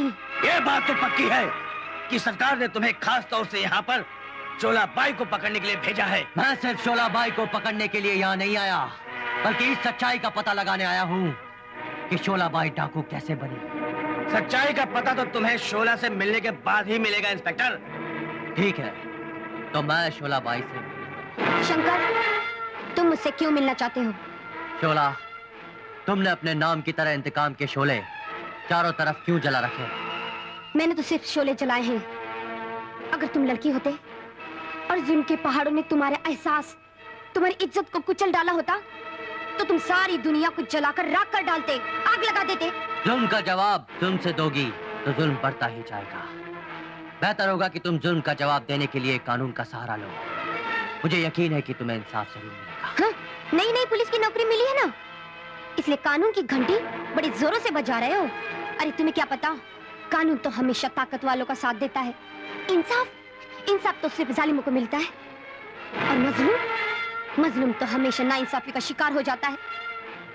ये बात तो पक्की है कि सरकार ने तुम्हें खास तौर से यहाँ पर शोलाबाई को पकड़ने के लिए भेजा है। मैं सिर्फ शोलाबाई को पकड़ने के लिए यहाँ नहीं आया, बल्कि इस सच्चाई का पता लगाने आया हूँ कि शोलाबाई डाकू कैसे बनी। सच्चाई का पता तो तुम्हें शोला से मिलने के बाद ही मिलेगा इंस्पेक्टर। ठीक है, तो मैं शोलाबाई से। शंकर, तुम मुझसे क्यों मिलना चाहते हो? शोला, तुमने अपने नाम की तरह इंतकाम के शोले चारों तरफ क्यों जला रखे? मैंने तो सिर्फ शोले जलाए हैं। अगर तुम लड़की होते और जुल्म के पहाड़ों में तुम्हारे एहसास, तुम्हारी इज्जत को कुचल डाला होता, तो तुम सारी दुनिया को जलाकर राख कर डालते, आग लगा देते। जुल्म का जवाब तुमसे दोगी तो जुल्म बढ़ता ही जाएगा। बेहतर होगा कि तुम जुल्म का जवाब देने के लिए कानून का सहारा लो। मुझे यकीन है कि तुम्हें इंसाफ जरूर मिलेगा। हाँ, नई नई पुलिस की नौकरी मिली है ना, इसलिए कानून की घंटी बड़े जोरों से बजा रहे हो। अरे तुम्हें क्या पता, कानून तो हमेशा ताकत वालों का साथ देता है। इंसाफ तो सिर्फ जालिमों को मिलता है। और मजलूम तो हमेशा नाइंसाफी का शिकार हो जाता है,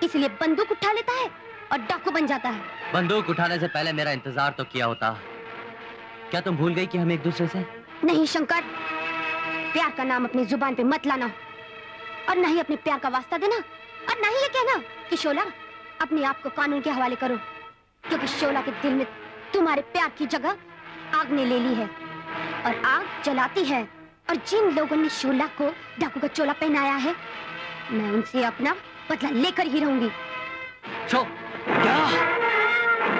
इसलिए बंदूक उठा लेता है और डाकू बन जाता है। बंदूक उठाने से पहले मेरा इंतजार तो किया होता। क्या तुम भूल गई कि हम एक दूसरे से? नहीं शंकर, प्यार का नाम अपनी जुबान पे मत लाना, और ना ही अपने प्यार का वास्ता देना, और ना ही ये कहना कि शोला अपने आप को कानून के हवाले करो, क्योंकि शोला के दिल में तुम्हारे प्यार की जगह आग ने ले ली है, और आग जलाती है। और जिन लोगों ने शोला को डाकू का चोला पहनाया है, मैं उनसे अपना बदला लेकर ही रहूंगी। क्या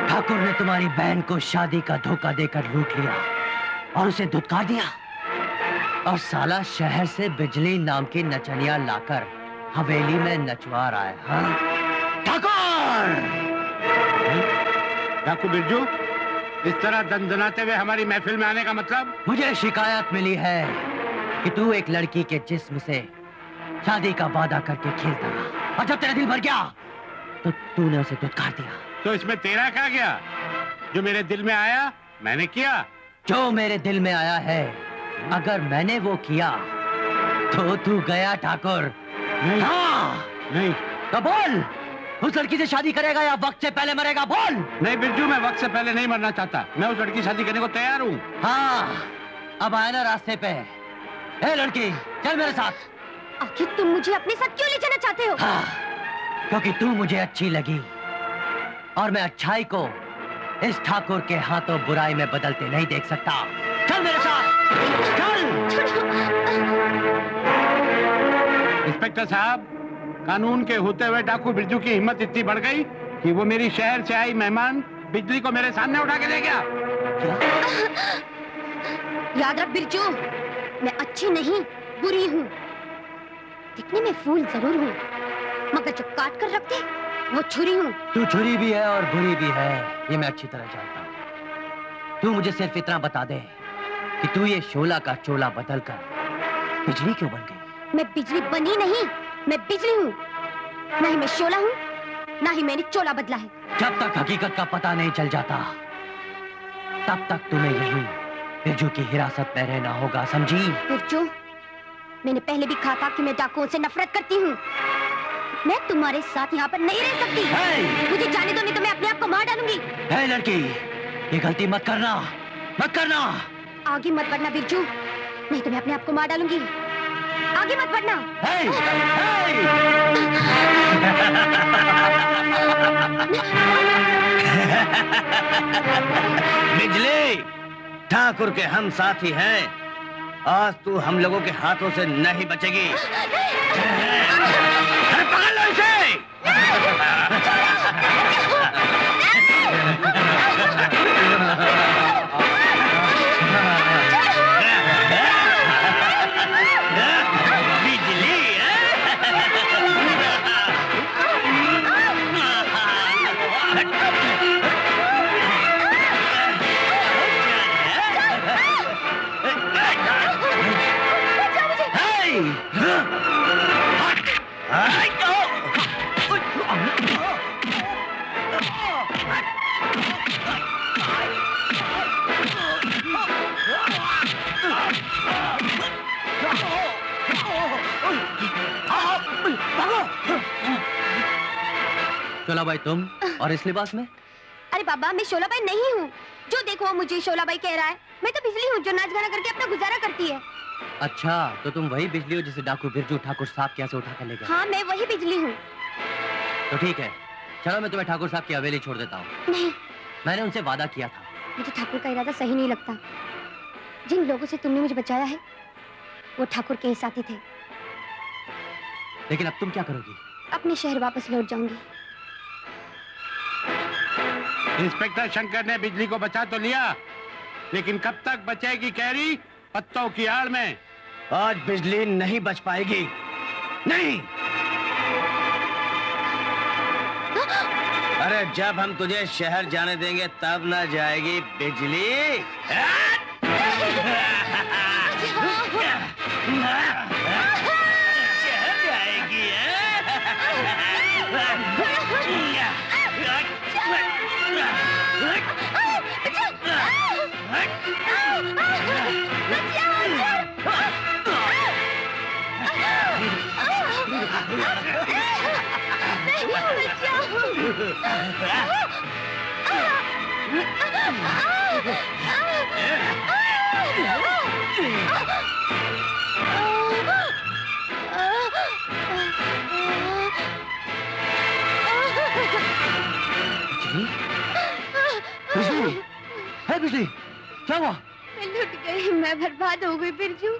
ठाकुर ने तुम्हारी बहन को शादी का धोखा देकर लूट लिया और उसे धुतकार दिया, और साला शहर से बिजली नाम की नचनिया लाकर हवेली में नचवा रहा है। हाँ? ठाकुर! डाकू बिरजू, इस तरह दंदनाते हुए हमारी महफिल में आने का मतलब? मुझे शिकायत मिली है कि तू एक लड़की के जिस्म से शादी का वादा करके खेलता रहा, और जब तेरा दिल भर गया तो तूने उसे धुतकार दिया। तो इसमें तेरा क्या गया? जो मेरे दिल में आया मैंने किया। जो मेरे दिल में आया है, अगर मैंने वो किया तो तू गया ठाकुर। नहीं। हाँ। नहीं। तो बोल, उस लड़की से शादी करेगा या वक्त से पहले मरेगा? बोल। नहीं बिरजू, मैं वक्त से पहले नहीं मरना चाहता। मैं उस लड़की शादी करने को तैयार हूँ। हाँ, अब आया ना रास्ते पे। ए लड़की, चल मेरे साथ। आखिर तुम मुझे अपने साथ क्यों ले जाना चाहते हो? हाँ, क्योंकि तू मुझे अच्छी लगी, और मैं अच्छाई को इस ठाकुर के हाथों बुराई में बदलते नहीं देख सकता। चल मेरे साथ, चल। इंस्पेक्टर साहब, कानून के होते हुए डाकू बिरजू की हिम्मत इतनी बढ़ गई कि वो मेरी शहर से आई मेहमान बिजली को मेरे सामने उठा के ले गया। याद रख बिरजू, मैं अच्छी नहीं बुरी हूँ। दिखने में फूल जरूर हूँ, मगर जो काट कर रखते वो छुरी हूँ। तू छुरी भी है और बुरी भी है, ये मैं अच्छी तरह जानता हूँ। तू मुझे सिर्फ इतना बता दे कि तू ये शोला का चोला बदल कर बिजली क्यों बन गई? मैं बिजली बनी नहीं, मैं बिजली हूँ। ना ही मैं शोला हूँ, ना ही मैंने चोला बदला है। जब तक हकीकत का पता नहीं चल जाता, तब तक तुम्हें यही बिरजू की हिरासत में रहना होगा, समझी? बिरजू, मैंने पहले भी कहा था कि मैं डाकुओं से नफरत करती हूँ। मैं तुम्हारे साथ यहाँ पर नहीं रह सकती। मुझे जाने दो, नहीं तो मैं अपने आप को मार डालूंगी। हे लड़की, ये गलती मत करना, मत करना। आगे मत बढ़ना बिरजू, नहीं तो मैं अपने आप को मार डालूंगी। आगे मत बढ़ना। बिजली, ठाकुर के हम साथी हैं, आज तू हम लोगों के हाथों से नहीं बचेगी। अरे पकड़ लो इसे। शोलाबाई तुम और इस लिबास में? अरे बाबा, मैं शोलाबाई नहीं हूँ। जो देखो मुझे शोलाबाई कह रहा है। मैं तो बिजली हूँ जो नाच गाना करके अपना गुजारा करती है। अच्छा, तो तुम वही बिजली हो जिसे डाकू बिरजू ठाकुर साहब के यहाँ से उठा कर ले गया? हाँ, मैं वही बिजली हूँ। तो ठीक है, चलो मैं तुम्हें ठाकुर साहब की हवेली छोड़ देता हूँ। नहीं, मैंने उनसे वादा किया था। मुझे ठाकुर का इरादा सही नहीं लगता। जिन लोगों से तुमने मुझे बचाया है वो ठाकुर के ही साथी थे। लेकिन अब तुम क्या करोगी? अपने शहर वापस लौट जाऊंगी। इंस्पेक्टर शंकर ने बिजली को बचा तो लिया, लेकिन कब तक बचेगी कैरी पत्तों की आड़ में? आज बिजली नहीं बच पाएगी, नहीं। अरे जब हम तुझे शहर जाने देंगे तब ना जाएगी बिजली। शहर जाएगी। बिजली, है बिजली, क्या हुआ? मैं लुट गई, मैं बर्बाद हो गई बिरजू।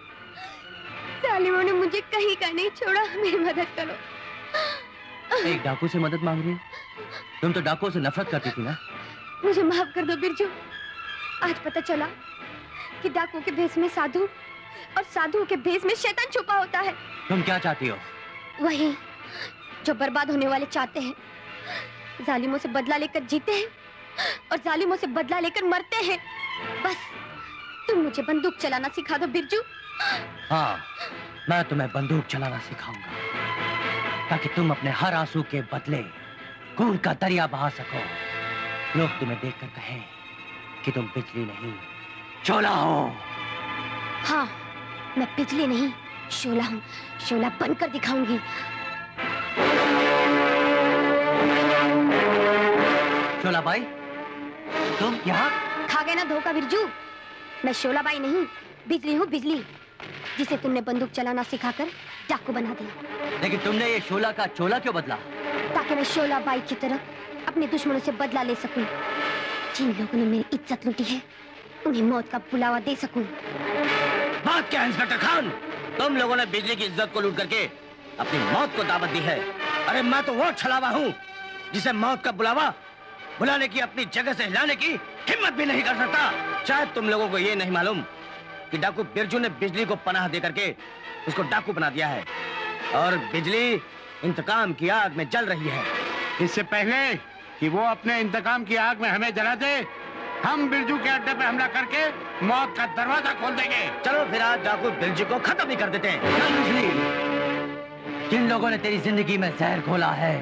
जालिमों ने मुझे कहीं का नहीं छोड़ा, मेरी मदद करो। एक डाकू से मदद मांग रही है? तुम तो डाकुओं से नफरत करती थी ना? मुझे माफ कर दो बिरजू। आज पता चला कि डाकुओं के भेष में साधु और साधुओं के भेष में शैतान छुपा होता है। तुम क्या चाहती हो? वही जो बर्बाद होने वाले चाहते हैं। जालिमों से बदला लेकर जीते हैं और जालिमों से बदला लेकर मरते हैं। बस तुम मुझे बंदूक चलाना सिखा दो बिरजू। हाँ, मैं तुम्हें बंदूक चलाना सिखाऊंगा ताकि तुम अपने हर आंसू के बदले खून का दरिया बहा सको। लोग तुम्हें देखकर कहें कि तुम बिजली नहीं शोला हो। हाँ, मैं बिजली नहीं शोला हूँ। शोला बनकर दिखाऊंगी। शोलाबाई, तुम यहाँ? खा गए ना धोखा बिरजू। मैं शोलाबाई नहीं, बिजली हूँ, बिजली, जिसे तुमने बंदूक चलाना सिखाकर डाकू बना दिया। लेकिन तुमने ये शोला का चोला क्यों बदला? ताकि मैं शोलाबाई की तरह अपने दुश्मनों से बदला ले सकूं। जिन लोगों ने मेरी इज्जत लूटी है उन्हें मौत का बुलावा दे सकूं। बात क्या है इंस्पेक्टर खान? तुम लोगों ने बिजली की इज्जत को लूट करके अपनी मौत को दावत दी है। अरे मैं तो वो छलावा हूँ जिसे मौत का बुलावा बुलाने की, अपनी जगह से हिलाने की हिम्मत भी नहीं कर सकता। शायद तुम लोगों को ये नहीं मालूम कि डाकू बिरजू ने बिजली को पनाह दे करके उसको डाकू बना दिया है और बिजली इंतकाम की आग में जल रही है। इससे पहले कि वो अपने इंतकाम की आग में हमें जला दे, हम बिरजू के अड्डे पे हमला करके मौत का दरवाजा खोल देंगे। चलो फिर आज डाकू बिरजू को खत्म ही कर देते हैं। बिजली, जिन लोगों ने तेरी जिंदगी में जहर घोला है,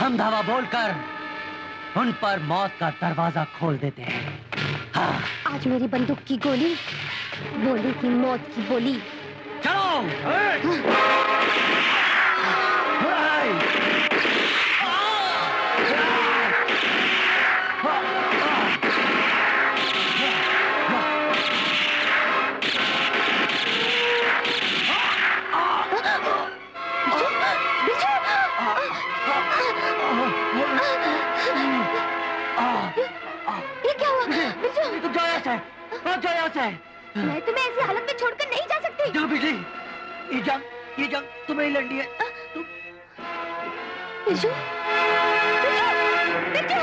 हम धावा बोलकर उन पर मौत का दरवाजा खोल देते हैं। हाँ। आज मेरी बंदूक की गोली बोली की मौत की बोली। चलो। ये क्या हुआ? बिरजू, तुम जाओ यहाँ से, जाओ यहाँ से। मैं तुम्हें ऐसी हालत में छोड़कर नहीं जा सकती। जाओ बिजली, ये जंग तुम्हें ही लड़नी है। बिरजू, बिरजू, बिरजू,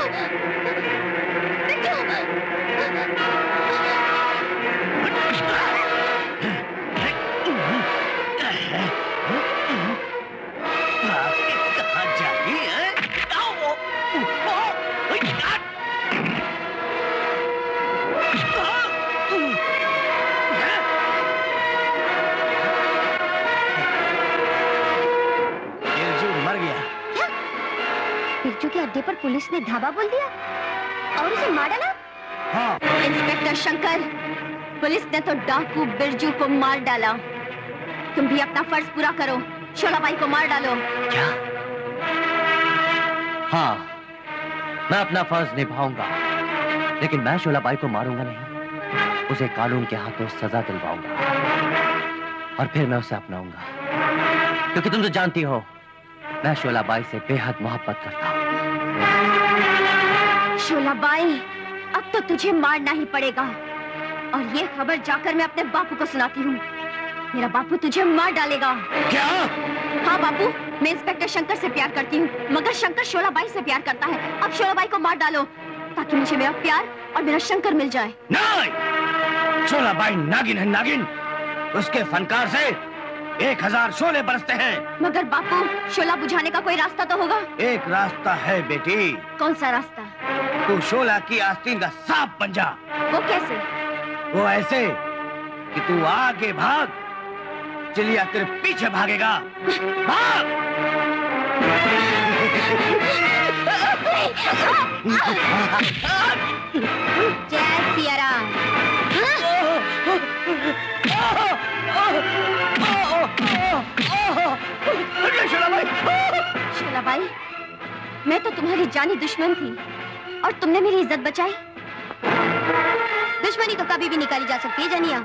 कहाँ जा रही है? बिरजू के अड्डे पर पुलिस ने धावा बोल दिया और उसे मार डाला। हाँ। इंस्पेक्टर शंकर, पुलिस ने तो डाकू बिरजू को मार डाला। तुम भी अपना फर्ज पूरा करो, शोलाबाई को मार डालो। क्या? हाँ, मैं अपना फर्ज निभाऊंगा, लेकिन मैं शोलाबाई को मारूंगा नहीं। उसे कानून के हाथों सजा दिलवाऊंगा और फिर मैं उसे अपनाऊंगा, क्योंकि तुम तो जानती हो मैं शोलाबाई से बेहद मोहब्बत करता हूँ। शोलाबाई, अब तो तुझे मारना ही पड़ेगा और ये खबर जाकर मैं अपने बापू को सुनाती हूँ। मेरा बापू तुझे मार डालेगा। क्या? हाँ बापू, मैं इंस्पेक्टर शंकर से प्यार करती हूँ, मगर शंकर शोलाबाई से प्यार करता है। अब शोलाबाई को मार डालो ताकि मुझे मेरा प्यार और मेरा शंकर मिल जाए। नहीं, शोलाबाई नागिन है, नागिन। उसके फनकार से 1000 शोले बरसते हैं। मगर बापू, शोला बुझाने का कोई रास्ता तो होगा। एक रास्ता है बेटी। कौन सा रास्ता? तू शोला की आस्तीन का सांप बन जा। वो कैसे? वो ऐसे कि तू आगे भाग, चिलिया तेरे पीछे भागेगा। भाग! जय सिया राम। शोलाबाई, मैं तो तुम्हारी जानी दुश्मन थी और तुमने मेरी इज्जत बचाई। दुश्मनी तो कभी भी निकाली जा सकती है जनिया,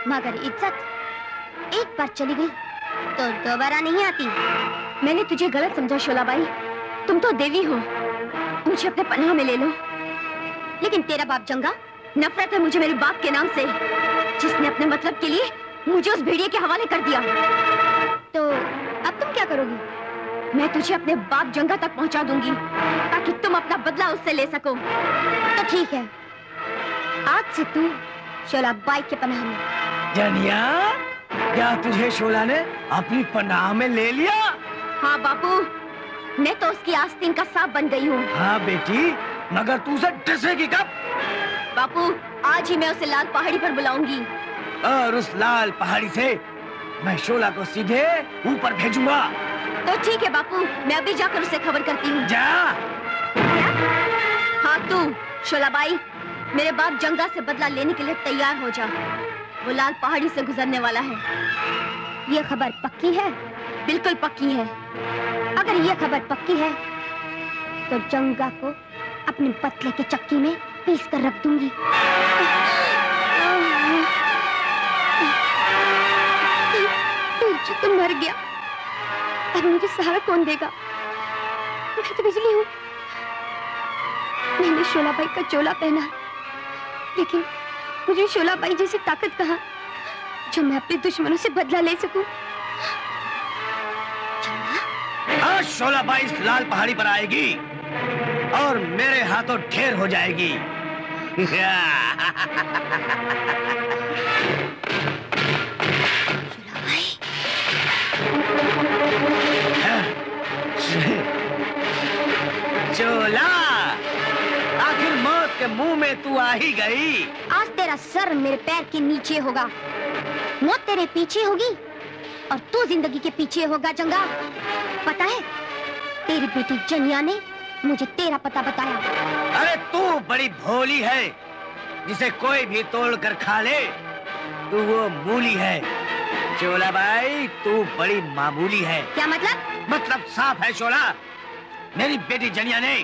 मगर इज्जत एक बार चली गई तो दोबारा नहीं आती। मैंने तुझे गलत समझा शोलाबाई, तुम तो देवी हो, मुझे अपने पनाह में ले लो। लेकिन तेरा बाप जंगा? नफरत है मुझे मेरे बाप के नाम से, जिसने अपने मतलब के लिए मुझे उस भेड़िए के हवाले कर दिया। तो अब तुम क्या करोगी? मैं तुझे अपने बाप जंगा तक पहुंचा दूंगी ताकि तुम अपना बदला उससे ले सको। तो ठीक है, आज से तू शोलाबाई के पनाह में। जनिया, क्या तुझे शोला ने अपनी पनाह में ले लिया? हाँ बापू, मैं तो उसकी आस्तीन का सांप बन गई हूँ। हाँ बेटी, मगर तू उसे डसेगी कब? बापू, आज ही मैं उसे लाल पहाड़ी पर बुलाऊंगी और उस लाल पहाड़ी से मैं शोला को सीधे ऊपर भेजूंगा। तो ठीक है बापू, मैं अभी जाकर उसे खबर करती हूँ। जा। हाँ तू शोलाबाई, मेरे बाप जंगा से बदला लेने के लिए तैयार हो जा। वो लाल पहाड़ी से गुजरने वाला है। ये खबर पक्की है? बिल्कुल पक्की है। अगर ये खबर पक्की है तो जंगा को अपने पतले के चक्की में पीस कर रख दूंगी। तुम मर गया, अब मुझे सहारा कौन देगा? मैं तो बिजली हूँ। मैंने शोलाबाई का चोला पहना, लेकिन मुझे शोलाबाई जैसी ताकत कहाँ जो मैं अपने दुश्मनों से बदला ले सकूं। आज शोलाबाई इस लाल पहाड़ी पर आएगी और मेरे हाथों ढेर हो जाएगी। चोला, आखिर मौत के मुंह में तू आ ही गई। आज तेरा सर मेरे पैर के नीचे होगा, मौत तेरे पीछे होगी और तू जिंदगी के पीछे होगा जंगा। पता है, तेरी बेटी जनिया ने मुझे तेरा पता बताया। अरे तू बड़ी भोली है, जिसे कोई भी तोड़ कर खा ले तू वो मूली है। शोलाबाई, तू बड़ी मामूली है। क्या मतलब? मतलब साफ है शोला, मेरी बेटी जनिया ने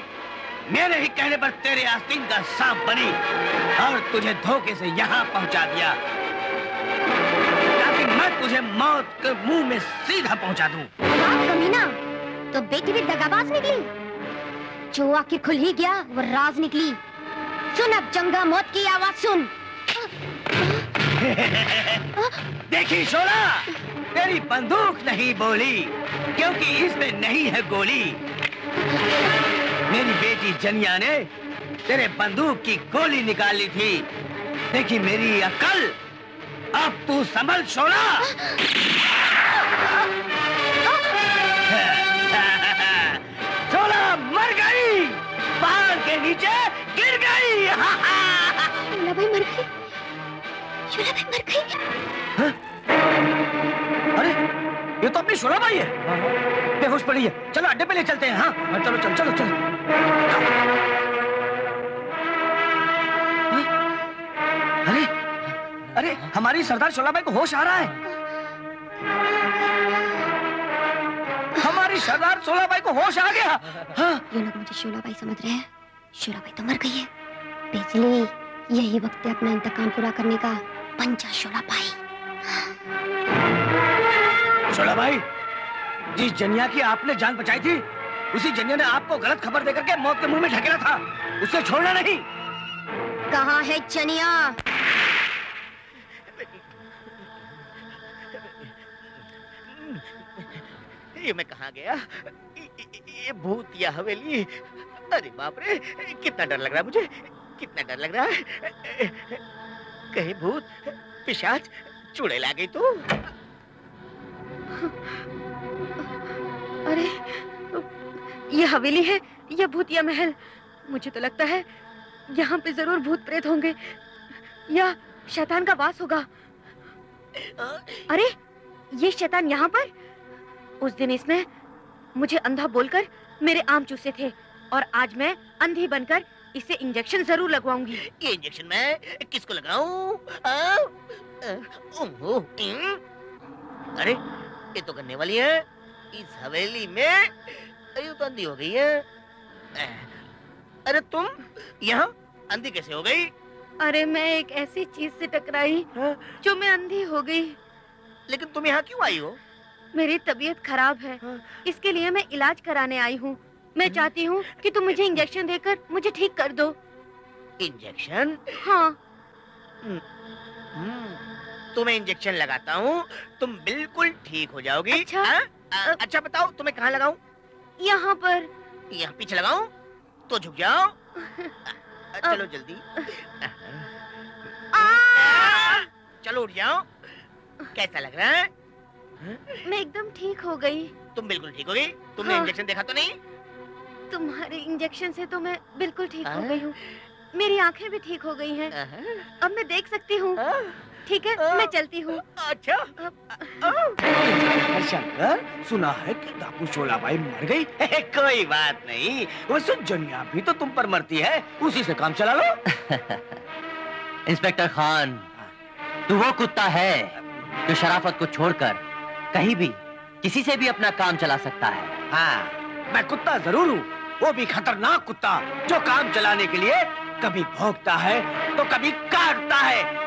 मेरे ही कहने पर तेरे आस्तीन का सांप बनी और तुझे धोखे से यहाँ पहुँचा दिया ताकि मैं तुझे मौत के मुंह में सीधा पहुँचा दूं। कमीना, तो बेटी भी दगाबाज निकली। जो आखिर खुल ही गया वो राज निकली। सुन अब जंगा, मौत की आवाज सुन। देखी शोला, तेरी बंदूक नहीं बोली क्योंकि इसमें नहीं है गोली। मेरी बेटी जनिया ने तेरे बंदूक की गोली निकाल ली थी। देखी मेरी अक्ल, अब तू संभल शोला। शोला मर गई, पहाड़ के नीचे गिर गई। शोलाबाई मर गई, शोलाबाई मर गई। हाँ? अरे ये तो अपनी शोलाबाई है, बेहोश पड़ी है। चलो अड्डे पे ले चलते हैं। हाँ चलो चलो चलो चलो। अरे अरे हमारी सरदार शोलाबाई को होश आ रहा है। हमारी सरदार शोलाबाई को होश आ गया। हाँ? ये लोग मुझे शोलाबाई समझ रहे हैं। शोलाबाई तो मर गई है। बिजली, यही वक्त है अपना इंतकाम पूरा करने का। पंचा शोलाबाई। शोलाबाई, जिस जनिया की आपने जान बचाई थी, उसी जनिया ने आपको गलत खबर देकर के मौत के मुंह में ढकेला था। उसे छोड़ना नहीं। कहाँ है जनिया? ये मैं कहाँ गया? ये भूत या हवेली? अरे बाप रे, कितना डर लग रहा है मुझे, कितना डर लग रहा है। कहीं भूत पिशाच चुड़ैल आ गई तो? अरे ये हवेली है या भूतिया महल? मुझे तो लगता है यहाँ पे जरूर भूत प्रेत होंगे या शैतान का वास होगा। अरे ये शैतान यहाँ पर? उस दिन इसने मुझे अंधा बोलकर मेरे आम चूसे थे और आज मैं अंधी बनकर इसे इंजेक्शन जरूर लगवाऊंगी। ये इंजेक्शन मैं किसको लगाऊं? अरे ये तो करने वाली है इस हवेली में। अरे तो अंधी हो गई है। अरे तुम यहाँ अंधी कैसे हो गई? अरे मैं एक ऐसी चीज से टकराई जो मैं अंधी हो गई। लेकिन तुम यहाँ क्यों आई हो? मेरी तबीयत खराब है, इसके लिए मैं इलाज कराने आई हूँ। मैं चाहती हूँ कि तुम मुझे इंजेक्शन देकर मुझे ठीक कर दो। इंजेक्शन? हाँ। तुम्हें इंजेक्शन लगाता हूँ, तुम बिल्कुल ठीक हो जाओगी। अच्छा? अच्छा बताओ तुम्हें कहाँ लगाऊं? यहाँ पर। यहाँ पीछे लगाऊं? तो झुक जाओ। चलो जल्दी। चलो उठ जाओ। कैसा लग रहा है? मैं एकदम ठीक हो गई। तुम बिल्कुल ठीक हो गई? तुमने हाँ। इंजेक्शन देखा तो नहीं? तुम्हारे इंजेक्शन से तो मैं बिल्कुल ठीक हो गई हूँ। मेरी आंखें भी ठीक हो गई हैं। अब मैं देख सकती हूँ। ठीक है, मैं चलती हूँ। अच्छा। शंकर, सुना है कि डाकू शोलाबाई मर गई? कोई बात नहीं, वैसे जनिया भी तो तुम पर मरती है, उसी से काम चला लो। इंस्पेक्टर खान, तू वो कुत्ता है जो शराफत को छोड़कर कहीं भी किसी से भी अपना काम चला सकता है। हाँ, मैं कुत्ता जरूर हूँ, वो भी खतरनाक कुत्ता जो काम चलाने के लिए कभी भौंकता है तो कभी काटता है।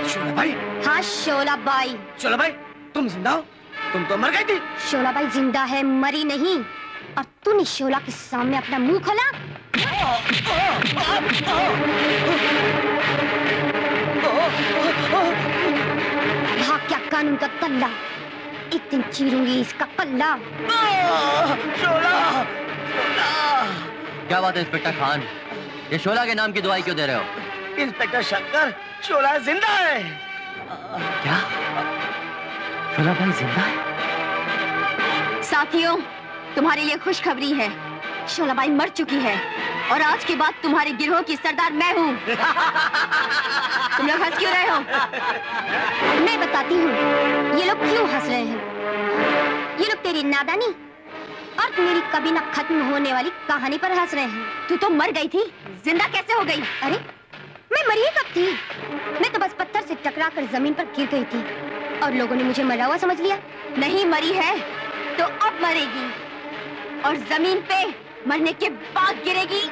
शोलाबाई। हाँ शोलाबाई। शोलाबाई, तुम जिंदा हो? तुम तो मर गई थी। शोलाबाई जिंदा है, मरी नहीं। और तूने शोला के सामने अपना मुंह खोला? भाग क्या कानून का कल्ला, एक दिन चीरूंगी इसका पल्ला। शोला! क्या बात है इंस्पेक्टर खान, ये शोला के नाम की दुआई क्यों दे रहे हो? इंस्पेक्टर शंकर, शोला जिंदा है। क्या? शोलाबाई जिंदा है? साथियों, तुम्हारे लिए खुशखबरी है, शोलाबाई मर चुकी है और आज के बाद तुम्हारे गिरोह की सरदार मैं हूँ। तुम लोग हंस क्यों रहे हो? मैं बताती हूँ ये लोग क्यों हंस रहे हैं। ये लोग तेरी नादानी और मेरी कभी न खत्म होने वाली कहानी पर हंस रहे हैं। तू तो मर गई थी, जिंदा कैसे हो गई? अरे मैं मरी कब थी? मैं तो बस पत्थर से टकरा कर जमीन पर गिर गई थी और लोगों ने मुझे मरा हुआ समझ लिया। नहीं मरी है तो अब मरेगी और जमीन पे मरने के बाद गिरेगी।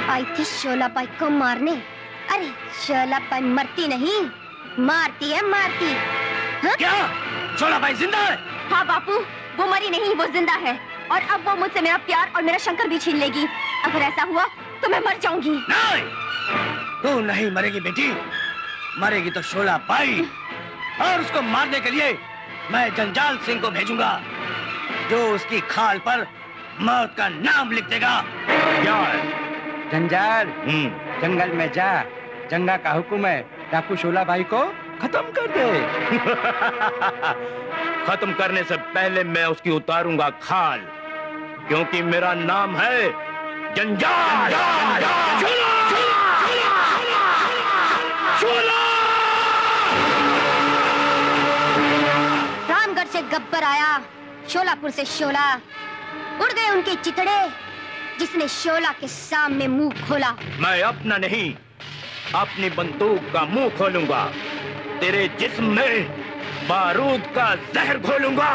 आई थी शोलाबाई को मारने। अरे शोलाबाई मरती नहीं, मारती है, मारती। हाँ? क्या? शोलाबाई जिंदा है? हाँ बापू, वो मरी नहीं, वो जिंदा है और अब वो मुझसे मेरा प्यार और मेरा शंकर भी छीन लेगी। अगर ऐसा हुआ तो मैं मर जाऊंगी। नहीं, तू नहीं मरेगी बेटी, मरेगी तो शोलाबाई। और उसको मारने के लिए मैं जंजाल सिंह को भेजूंगा, जो उसकी खाल पर मौत का नाम लिख देगा। क्या जंजाल, जंगल में जा, जंगा का हुक्म है, डाकू शोलाबाई को खत्म कर दे। खत्म करने से पहले मैं उसकी उतारूंगा खाल, क्योंकि मेरा नाम है जंजाल। रामगढ़ से गब्बर आया, शोलापुर से शोला, उड़ गए उनके चितड़े जिसने शोला के सामने मुंह खोला। मैं अपना नहीं, अपनी बंदूक का मुंह खोलूंगा, तेरे जिस्म में बारूद का जहर घोलूंगा।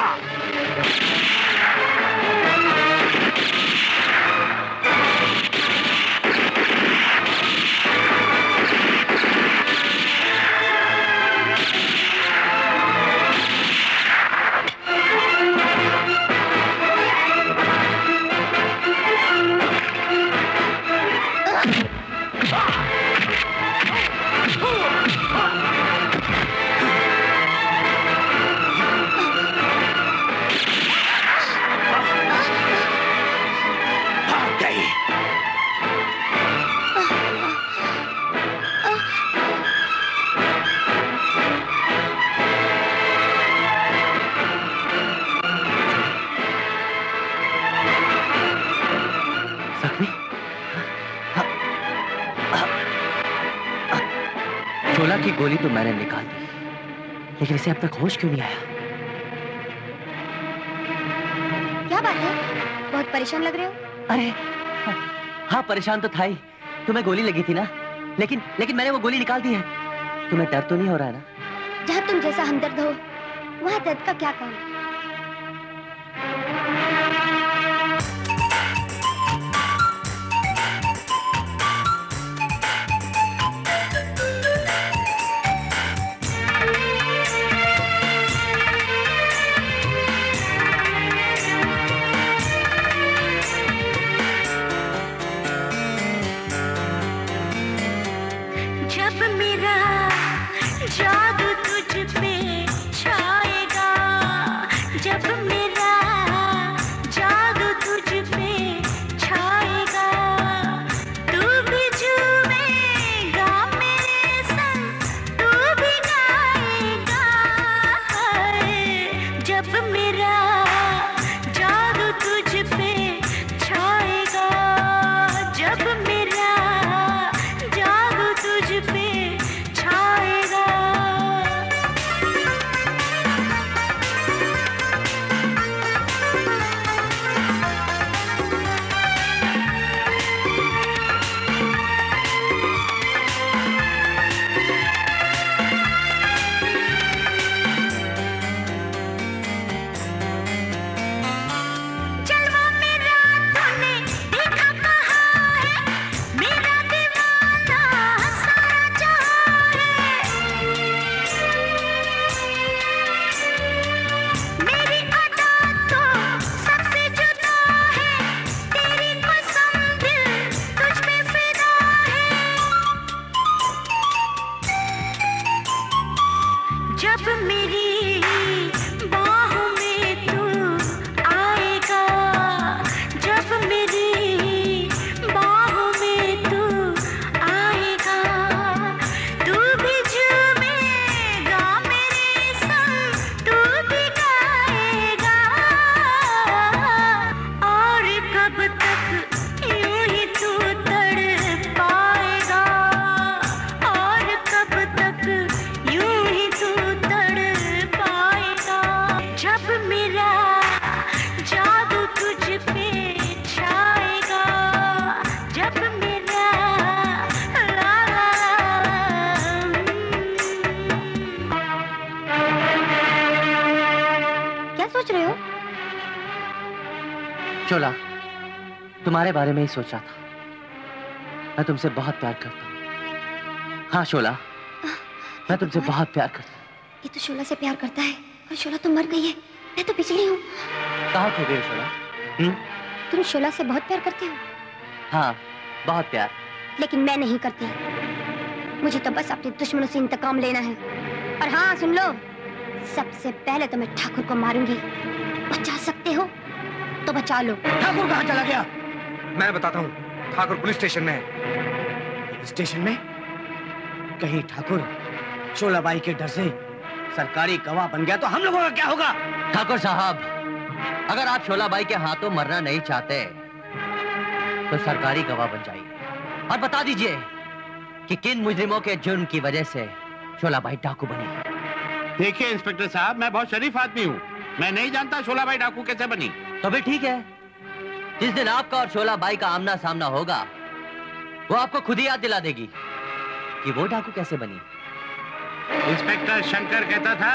की गोली तो मैंने निकाल दी, लेकिन इसे अब तक होश क्यों नहीं आया? क्या बात है, बहुत परेशान लग रहे हो। अरे हाँ, परेशान तो था ही। तुम्हें गोली लगी थी ना, लेकिन मैंने वो गोली निकाल दी है। तुम्हें डर तो नहीं हो रहा है ना? जहाँ तुम जैसा हमदर्द हो वहाँ दर्द का क्या काम। शोला, तुम्हारे बारे में ही सोच रहा था। मैं तुमसे बहुत प्यार करता हूँ। हाँ शोला, मैं तुमसे बहुत प्यार करता हूँ। ये तो शोला से प्यार करता है और शोला तो मर गई है। मैं तो बिजली हूँ। कहाँ खो गई शोला? तुम शोला से बहुत प्यार करते हो? हाँ, बहुत प्यार। लेकिन मैं नहीं करती। मुझे तो बस अपने दुश्मनों से इंतकाम लेना है। और हाँ सुन लो, सबसे पहले तो मैं ठाकुर को मारूंगी। बचा सकते हो तो बचा लो। ठाकुर कहाँ चला गया? मैं बताता हूँ। ठाकुर पुलिस स्टेशन में है। स्टेशन में? कहीं ठाकुर शोलाबाई के डर से सरकारी गवाह बन गया तो हम लोगों का क्या होगा? ठाकुर साहब, अगर आप शोलाबाई के हाथों मरना नहीं चाहते तो सरकारी गवाह बन जाइए और बता दीजिए कि किन मुजरिमों के जुर्म की वजह से शोलाबाई डाकू बनी। देखिए इंस्पेक्टर साहब, मैं बहुत शरीफ आदमी हूँ। मैं नहीं जानता शोलाबाई डाकू कैसे बनी। तो भी ठीक है, जिस दिन आपका और शोलाबाई का आमना सामना होगा वो आपको खुद ही याद दिला देगी कि वो डाकू कैसे बनी। इंस्पेक्टर शंकर कहता था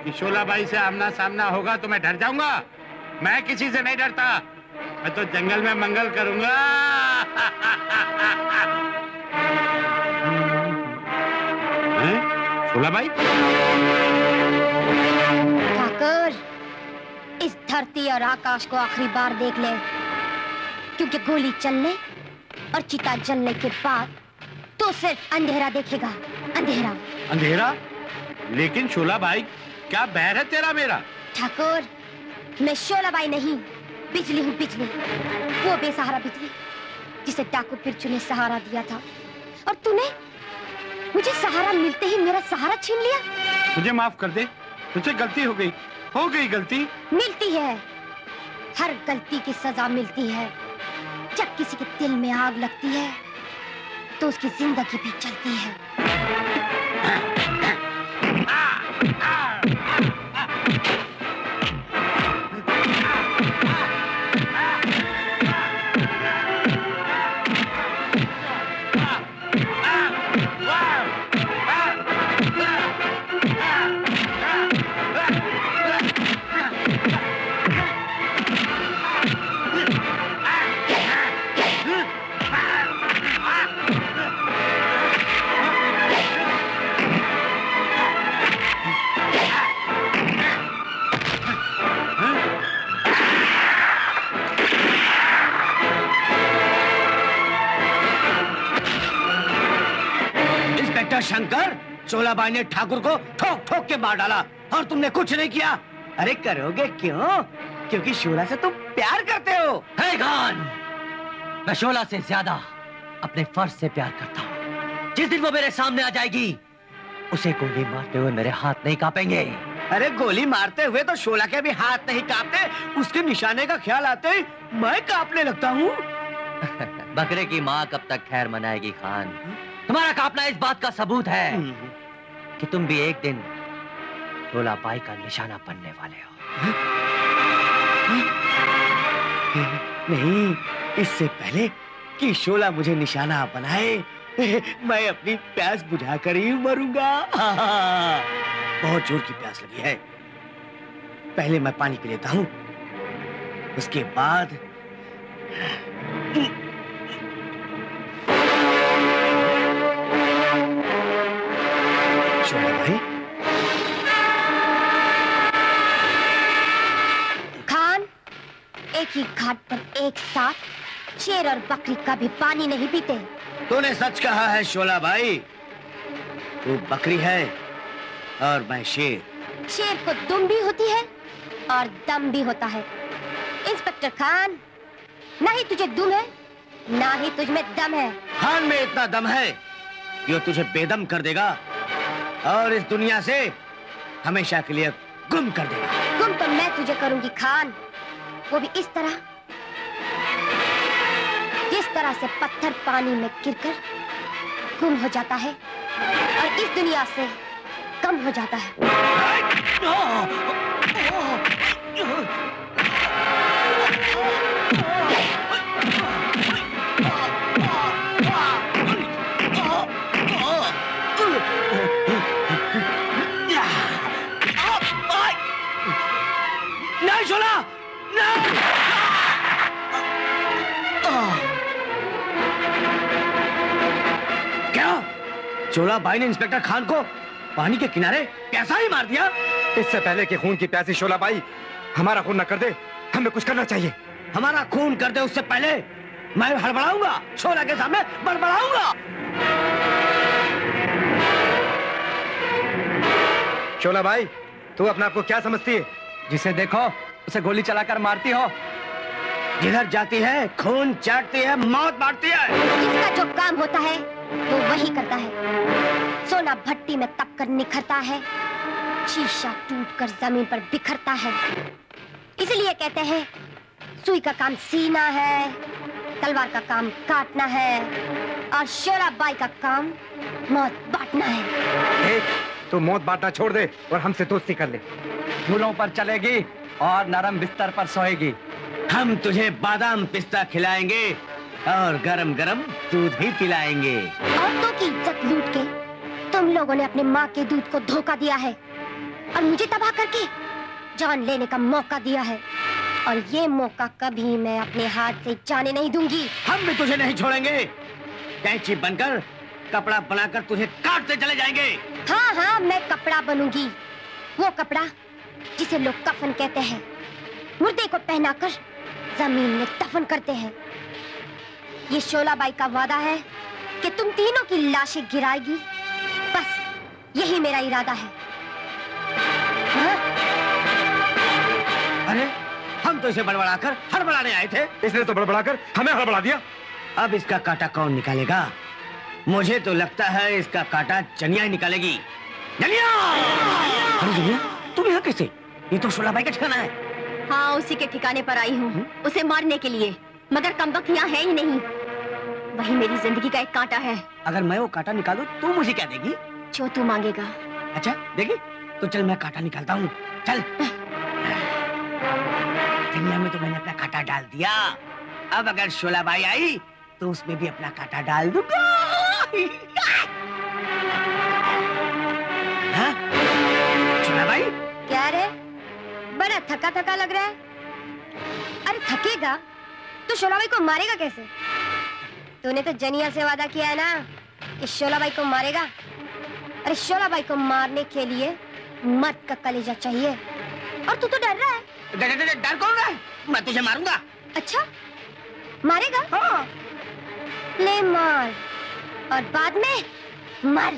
कि शोलाबाई से आमना सामना होगा तो मैं डर जाऊंगा। मैं किसी से नहीं डरता। मैं तो जंगल में मंगल करूंगा। शोलाबाई? ठाकुर, इस धरती और आकाश को आखिरी बार देख ले, क्योंकि गोली चलने और चिता जलने के बाद तो सिर्फ अंधेरा देखेगा। अंधेरा। अंधेरा? लेकिन शोलाबाई, क्या बैर है तेरा मेरा? ठाकुर, मैं शोलाबाई नहीं, बिजली हूँ, बिजली। वो बेसहारा बिजली जिसे डाकू बिरजू ने सहारा दिया था, और तूने मुझे सहारा मिलते ही मेरा सहारा छीन लिया। मुझे माफ कर दे, तुझसे गलती हो गई। हो गई गलती। मिलती है, हर गलती की सजा मिलती है। जब किसी के दिल में आग लगती है तो उसकी जिंदगी भी चलती है। शंकर, चोलाबाई ने ठाकुर को ठोक ठोक के मार डाला और तुमने कुछ नहीं किया। अरे करोगे क्यों? क्योंकि शोला से तुम प्यार करते हो। हे खान, मैं शोला से ज्यादा अपने फर्ज से प्यार करता हूँ। जिस दिन वो मेरे सामने आ जाएगी, उसे गोली मारते हुए मेरे हाथ नहीं कांपेंगे। अरे गोली मारते हुए तो शोला के भी हाथ नहीं कांपते, उसके निशाने का ख्याल आते ही मैं कांपने लगता हूँ। बकरे की माँ कब तक खैर मनाएगी खान? तुम्हारा कांपना इस बात का सबूत है कि तुम भी एक दिन शोलाबाई का निशाना बनने वाले हो। नहीं, इससे पहले कि शोला मुझे निशाना बनाए, मैं अपनी प्यास बुझाकर ही मरूंगा। बहुत जोर की प्यास लगी है। पहले मैं पानी पी लेता हूँ, उसके बाद शोलाबाई। खान, एक ही घाट पर एक साथ शेर और बकरी का भी पानी नहीं पीते। तूने सच कहा है शोलाबाई, तू बकरी है और मैं शेर। शेर को दुम भी होती है और दम भी होता है। इंस्पेक्टर खान, ना ही तुझे दुम है, ना ही तुझ में दम है। खान में इतना दम है कि वो तुझे बेदम कर देगा और इस दुनिया से हमेशा के लिए गुम कर देगा। गुम तो मैं तुझे करूंगी खान, वो भी इस तरह जिस तरह से पत्थर पानी में गिरकर गुम हो जाता है और इस दुनिया से कम हो जाता है। नहीं शोला, नहीं। क्या शोलाबाई ने इंस्पेक्टर खान को पानी के किनारे कैसा ही मार दिया? इससे पहले कि खून की प्यासी शोलाबाई हमारा खून न कर दे, हमें कुछ करना चाहिए। हमारा खून कर दे उससे पहले मैं हड़बड़ाऊंगा, शोला के सामने बड़बड़ाऊंगा। शोलाबाई, तू अपने आप को क्या समझती है? जिसे देखो उसे गोली चलाकर मारती हो। जिधर जाती है खून चाटती है, मौत बांटती है। इसका जो काम होता है वो वही करता है। सोना भट्टी में तप कर निखरता है, शीशा टूटकर जमीन पर बिखरता है। इसलिए कहते हैं सुई का काम सीना है, तलवार का काम काटना है और शोलाबाई का काम मौत बांटना है। तू मौत बांटना छोड़ दे और हमसे दोस्ती कर ले। फूलों पर चलेगी और नरम बिस्तर पर सोएगी। हम तुझे बादाम पिस्ता खिलाएंगे और गरम गरम दूध भी पिलाएंगे। औरतों की इज्जत लूट के तुम लोगों ने अपने माँ के दूध को धोखा दिया है और मुझे तबाह करके जान लेने का मौका दिया है, और ये मौका कभी मैं अपने हाथ से जाने नहीं दूंगी। हम भी तुझे नहीं छोड़ेंगे। कैंची बनकर कपड़ा बनाकर तुझे काटते चले जाएंगे। हाँ हाँ, मैं कपड़ा बनूंगी, वो कपड़ा जिसे लोग कफन कहते हैं। मुर्दे को पहनाकर जमीन में दफन करते हैं। ये शोलाबाई का वादा है कि तुम तीनों की लाशें गिराएगी। बस यही मेरा इरादा है। हाँ? अरे हम तो इसे बड़बड़ाकर हड़बड़ाने आए थे। इसने तो बड़बड़ाकर हमें हड़बड़ा दिया। अब इसका कांटा कौन निकालेगा? मुझे तो लगता है इसका कांटा जनिया ही निकालेगी। जनिया! अरे जनिया, तुम यहाँ कैसे? ये तो शोलाबाई का ठिकाना है। हाँ, उसी के ठिकाने पर आई हूँ, उसे मारने के लिए, मगर कमबख्त यहाँ है ही नहीं। वही मेरी जिंदगी का एक कांटा है। अगर मैं वो कांटा निकालूं तो मुझे क्या देगी? जो तू मांगेगा। अच्छा देगी? तो चल मैं कांटा निकालता हूँ, चल। दुनिया में तो मैंने अपना कांटा डाल दिया, अब अगर शोलाबाई आई तो उसमें भी अपना कांटा डाल दूंगा। हाँ? शोलाबाई? क्या रे, बड़ा थका थका लग रहा है। अरे थकेगा तो शोलाबाई को मारेगा कैसे? तूने तो जनिया से वादा किया है ना कि शोलाबाई को मारेगा। अरे शोलाबाई को मारने के लिए मर्द का कलेजा चाहिए, और तू तो डर रहा है। डर कौन रहा है? मैं तुझे मारूंगा। अच्छा मारेगा? हाँ। ले मार, और बाद में मर।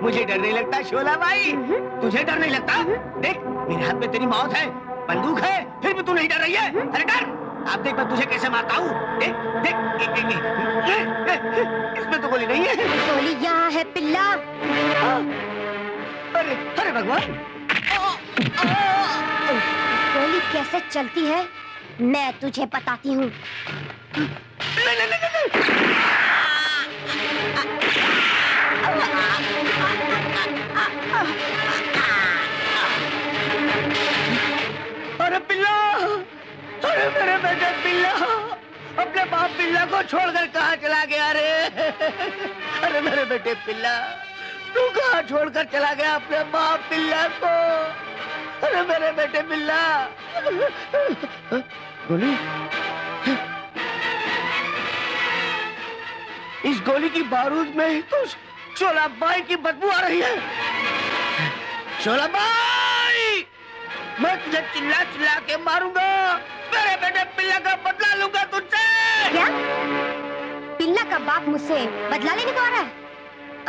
मुझे डर नहीं लगता शोलाबाई, तुझे डर नहीं लगता? देख मेरे हाथ में तेरी मौत है, बंदूक है, फिर भी तू नहीं डर रही है। अरे डर! आप देख मैं तुझे कैसे मारता हूँ। देख देख, इसमें तो गोली नहीं है। गोली यहाँ है पिल्ला। अरे अरे भगवान! गोली कैसे चलती है मैं तुझे बताती हूँ। अरे पिल्ला, अरे मेरे बेटे पिल्ला, अपने बाप पिल्ला को छोड़कर कहाँ चला गया रे? अरे मेरे बेटे पिल्ला, तू कहाँ छोड़कर चला गया अपने बाप पिल्ला को? अरे मेरे बेटे पिल्ला। गोली? इस गोली की बारूद में ही तो शोलाबाई की बदबू आ रही है। शोलाबाई, मैं तुझे चिल्ला चिल्ला के मारूंगा, मेरे बेटे पिल्ला का बदला लूंगा तुझसे। क्या? पिल्ला का बाप मुझसे बदला लेने को आ रहा है?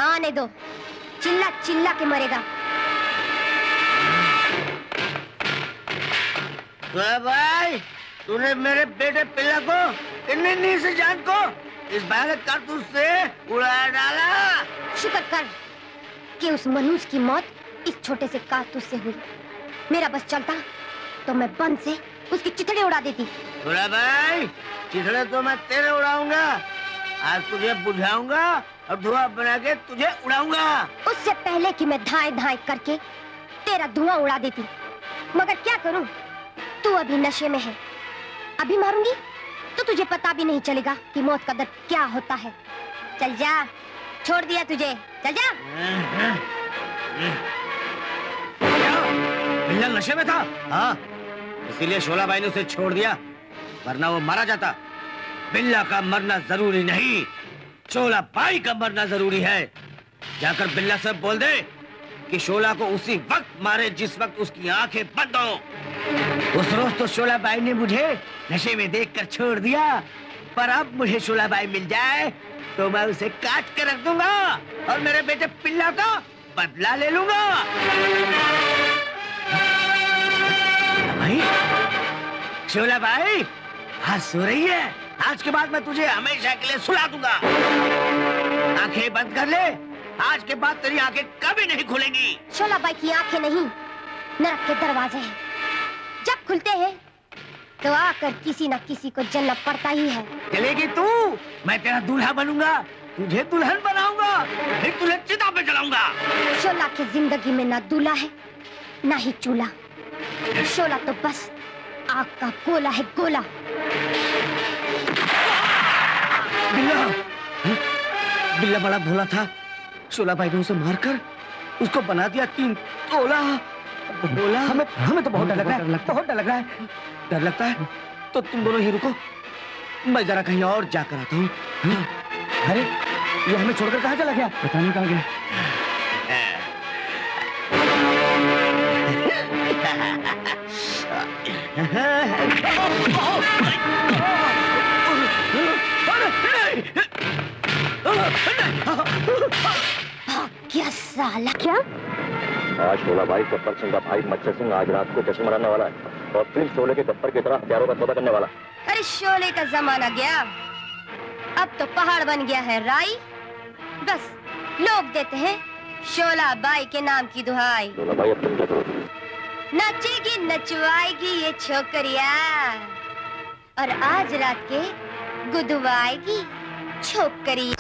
आने दो, चिल्ला चिल्ला के मरेगा। भाई, तूने मेरे बेटे पिल्ला को इतनी से जान को इस बालक कारतूस से उड़ा डाला। शुक्र कर कि उस मनुष्य की मौत इस छोटे से कारतूस से हुई। मेरा बस चलता तो मैं बम से उसकी चिथड़े उड़ा देती। भाई, चिथड़े तो मैं तेरे उड़ाऊंगा, आज तुझे बुझाऊंगा और धुआं बना के तुझे उड़ाऊंगा। उससे पहले कि मैं धाएं धाएं करके तेरा धुआं उड़ा देती, मगर क्या करूं, तू अभी नशे में है। अभी मारूंगी तो तुझे पता भी नहीं चलेगा कि मौत का दर्द क्या होता है। चल जा, छोड़ दिया तुझे, चल जा। बिल्ला नशे में था? हाँ, इसीलिए शोलाबाई ने उसे छोड़ दिया, वरना वो मारा जाता। बिल्ला का मरना जरूरी नहीं, शोलाबाई का मरना जरूरी है। जाकर बिल्ला से बोल दे कि शोला को उसी वक्त मारे जिस वक्त उसकी आंखें बंद हो। उस रोज तो शोलाबाई ने मुझे नशे में देखकर छोड़ दिया, पर अब मुझे शोलाबाई मिल जाए तो मैं उसे काट कर रख दूंगा और मेरे बेटे पिल्ला का बदला ले लूंगा। भाई, शोलाबाई आज सो रही है, आज के बाद मैं तुझे हमेशा के लिए सुला दूंगा। आंखें बंद कर ले, आज के बाद तेरी आंखें कभी नहीं खुलेंगी। शोलाबाई की आंखें नहीं, नरक के दरवाजे हैं। जब खुलते हैं तो आकर किसी न किसी को जलना पड़ता ही है। चलेगी तू? मैं तेरा दूल्हा बनूंगा, तुझे दुल्हन बनाऊंगा, फिर तुझे चिता पे जलाऊंगा। शोला की जिंदगी में ना दूल्हा है ना ही चूल्हा, शोला तो बस आग का गोला है, गोला। बिल्ला, बिल्ला बड़ा भोला था, शोलाबाई ने उसे मारकर उसको बना दिया 3 तोला। बोला हमें तो बहुत डर लग रहा है, बहुत डर लग रहा है। डर लगता है तो तुम दोनों ही रुको, मैं जरा कहीं और जाकर आता हूँ। अरे ये हमें छोड़कर कहाँ चला गया? पता नहीं कहाँ गया। क्या साला? क्या? आज शोलाबाई गब्बर सिंह का भाई मच्छर सिंह आज रात को जश्न मनाने वाला है और फिर शोले के गब्बर की तरह हथियारों का सौदा करने वाला। अरे शोले का जमाना गया, अब तो पहाड़ बन गया है राई। बस लोग देते हैं शोला बाई के नाम की दुहाई। शोला बाई अब तुम क्या करोगी? नचेगी नचवाएगी ये छोकरिया, और आज रात के गुदवाएगी छोकरिया।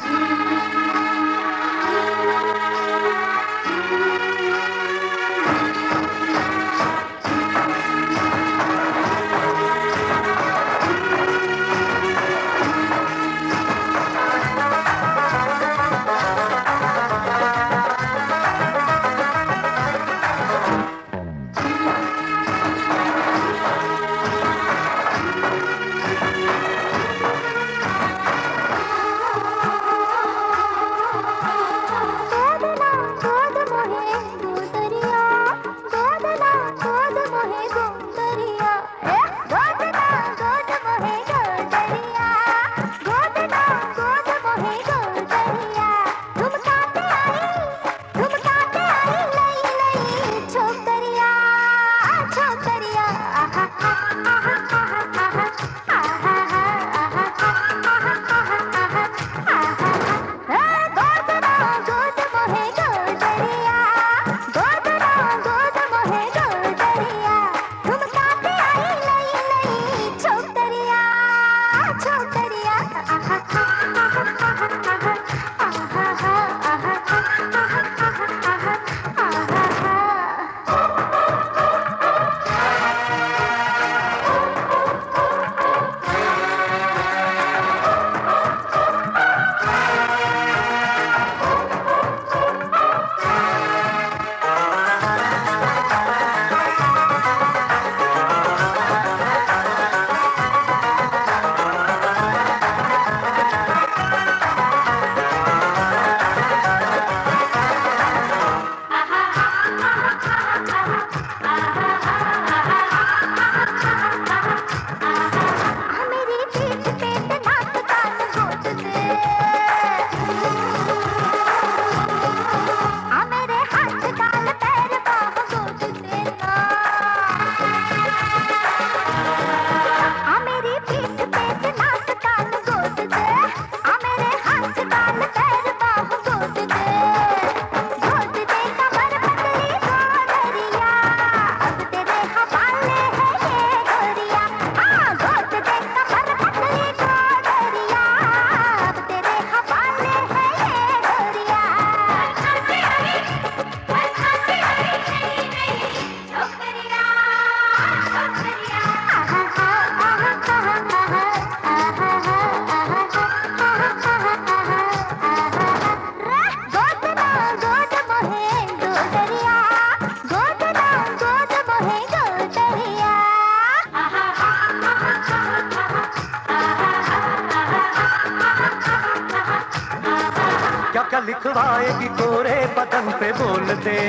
क्या लिखवाएगी कोरे बदन पे बोल दे,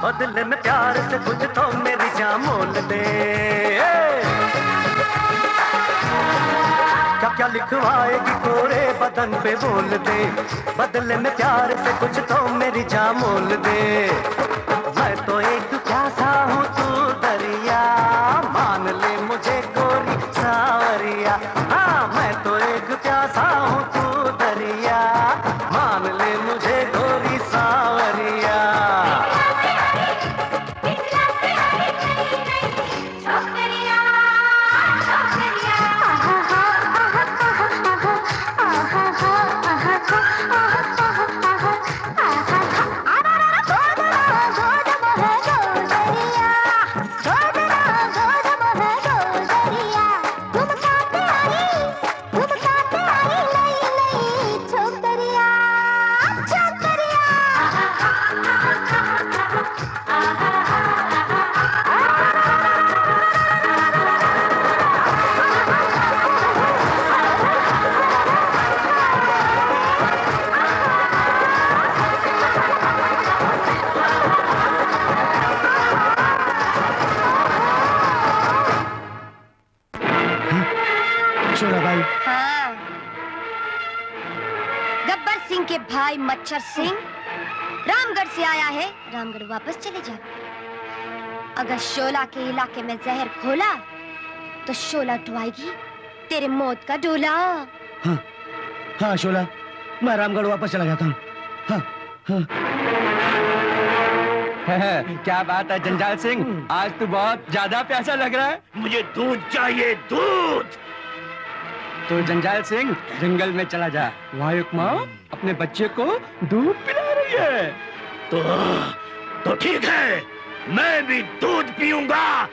बदले में प्यार से कुछ तो मेरी जान मोल दे। क्या क्या लिखवाएगी कोरे बदन पे बोल दे, बदले में प्यार से कुछ तो मेरी जान मोल दे। मैं तो एक प्यासा हूँ तू दरिया, मान ले मुझे गोरी सावरिया। हाँ मैं तो एक प्यासा हूँ तू दरिया, मान ले मुझे गोरी सावरिया। हाँ, गब्बर सिंह के भाई मच्छर सिंह रामगढ़ से आया है, रामगढ़ वापस चले जाओ। अगर शोला के इलाके में जहर खोला तो शोला उठवाएगी तेरे मौत का डोला। हाँ हाँ शोला, मैं रामगढ़ वापस चला जाता हूँ। हाँ हाँ। क्या बात है जंजाल सिंह, आज तू बहुत ज्यादा प्यासा लग रहा है। मुझे दूध चाहिए, दूध। तो जंजाल सिंह जंगल में चला जा, वहाँ एक माँ अपने बच्चे को दूध पिला रही है। तो ठीक है, मैं भी दूध पीऊंगा।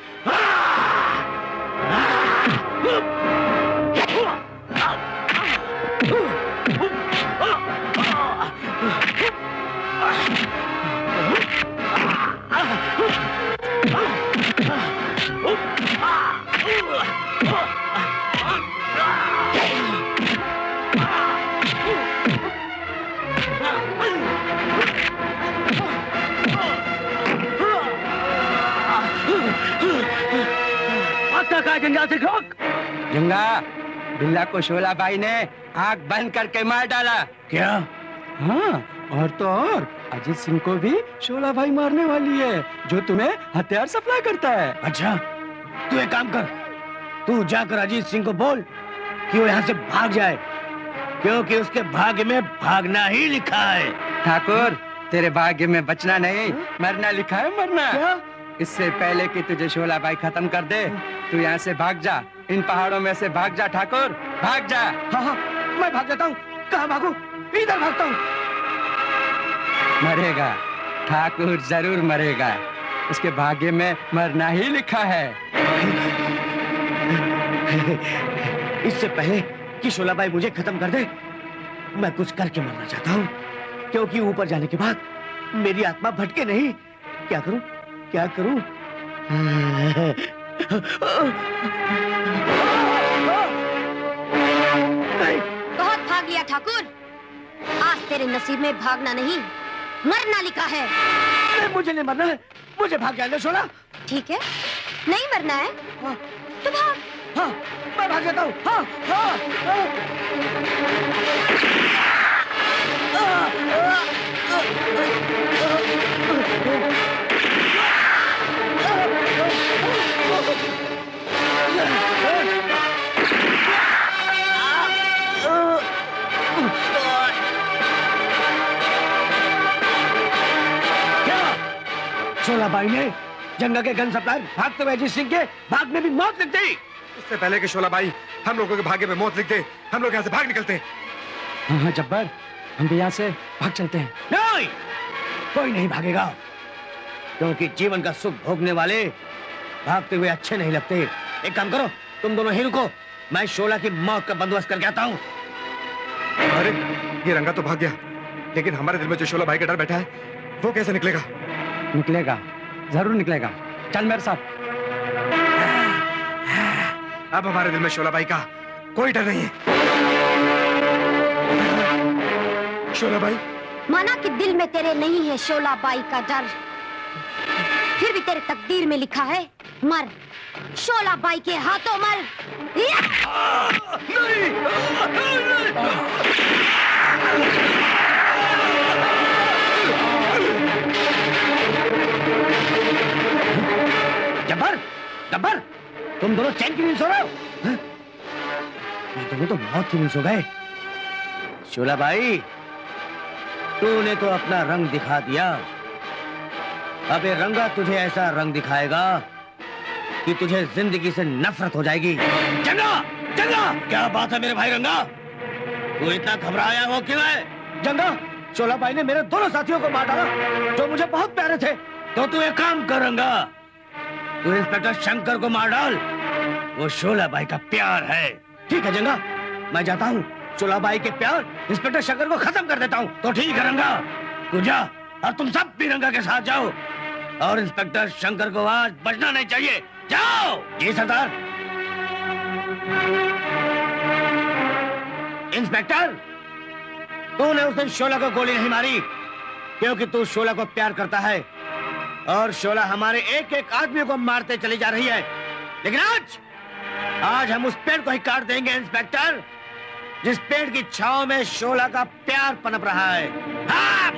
जंगा से रोक। जंगा, बिल्ला को शोला भाई ने आग बंद करके मार डाला। क्या? हाँ, और तो और अजीत सिंह को भी शोला भाई मारने वाली है, जो तुम्हें हथियार सप्लाई करता है। अच्छा, तू एक काम कर, तू जाकर अजीत सिंह को बोल कि वो यहाँ से भाग जाए, क्योंकि उसके भाग्य में भागना ही लिखा है। ठाकुर, तेरे भाग्य में बचना नहीं, मरना लिखा है, मरना। क्या? इससे पहले कि तुझे शोला भाई खत्म कर दे, तू यहाँ से भाग जा, इन पहाड़ों में से भाग जा ठाकुर, भाग जा। हाँ हाँ, मैं भाग जाता हूँ। कहाँ भागूं? इधर भागता हूँ। मरेगा ठाकुर, जरूर मरेगा, उसके भाग्य में मरना ही लिखा है। इससे पहले कि शोला भाई मुझे खत्म कर दे, मैं कुछ करके मरना चाहता हूँ, क्योंकि ऊपर जाने के बाद मेरी आत्मा भटके नहीं। क्या करूं? क्या करूं? बहुत भाग लिया ठाकुर, आज तेरे नसीब में भागना नहीं मरना लिखा है। मुझे नहीं मरना है, मुझे भाग जाने दो शोला। ठीक है, नहीं मरना है तो भाग। हाँ, मैं भाग जाता हूँ। हाँ, हाँ, हाँ। शोला भाई ने जंगा के गन सप्लायर भागते हुए अजीत सिंह के भाग में भी मौत लिख दी। इससे पहले कि शोला भाई हम लोगों के भाग्य में मौत लिख दे, हम लोग यहाँ से भाग निकलते हैं। हाँ हाँ जब्बार, हम भी यहाँ से भाग चलते हैं। नहीं, कोई नहीं भागेगा, क्योंकि जीवन का सुख भोगने वाले भागते हुए अच्छे नहीं लगते। एक काम करो, तुम दोनों ही रुको, मैं शोला की मौत का बंदोबस्त करके आता हूँ। अरे ये रंगा तो भाग गया, लेकिन हमारे दिल में जो शोला भाई का डर बैठा है, वो कैसे निकलेगा? निकलेगा, जरूर निकलेगा, चल मेरे साथ। अब हमारे दिल में शोला भाई का कोई डर नहीं है। शोला भाई, माना कि दिल में तेरे नहीं है शोला बाई का डर, फिर भी तेरे तकदीर में लिखा है मर, शोला बाई के हाथों मर। जब्बार, जब्बार, तुम दोनों चैन की नींद सो रहे हो? ये दोनों तो मौत की नींद सो गए। शोला भाई, तूने तो अपना रंग दिखा दिया, अब ये रंगा तुझे ऐसा रंग दिखाएगा कि तुझे जिंदगी से नफरत हो जाएगी। जंगा, जंगा, क्या बात है मेरे भाई रंगा, तू इतना घबराया हो क्यों है? जंगा, शोला भाई ने मेरे दोनों साथियों को मार डाला जो मुझे बहुत प्यारे थे। तो तू एक काम कर रंगा, तू इंस्पेक्टर शंकर को मार डाल, वो शोला भाई का प्यार है। ठीक है जंगा, मैं जाता हूँ, शोला भाई के प्यार इंस्पेक्टर शंकर को खत्म कर देता हूँ। तो ठीक है रंगा, तू जा, और तुम सब भी रंगा के साथ जाओ, और इंस्पेक्टर शंकर को आज बचना नहीं चाहिए। जाओ। जी सरदार। इंस्पेक्टर, तूने उस दिन शोला को गोली नहीं मारी, क्योंकि तू शोला को प्यार करता है, और शोला हमारे एक एक आदमी को मारते चली जा रही है। लेकिन आज हम उस पेड़ को ही काट देंगे इंस्पेक्टर, जिस पेड़ की छांव में शोला का प्यार पनप रहा है। हाँ!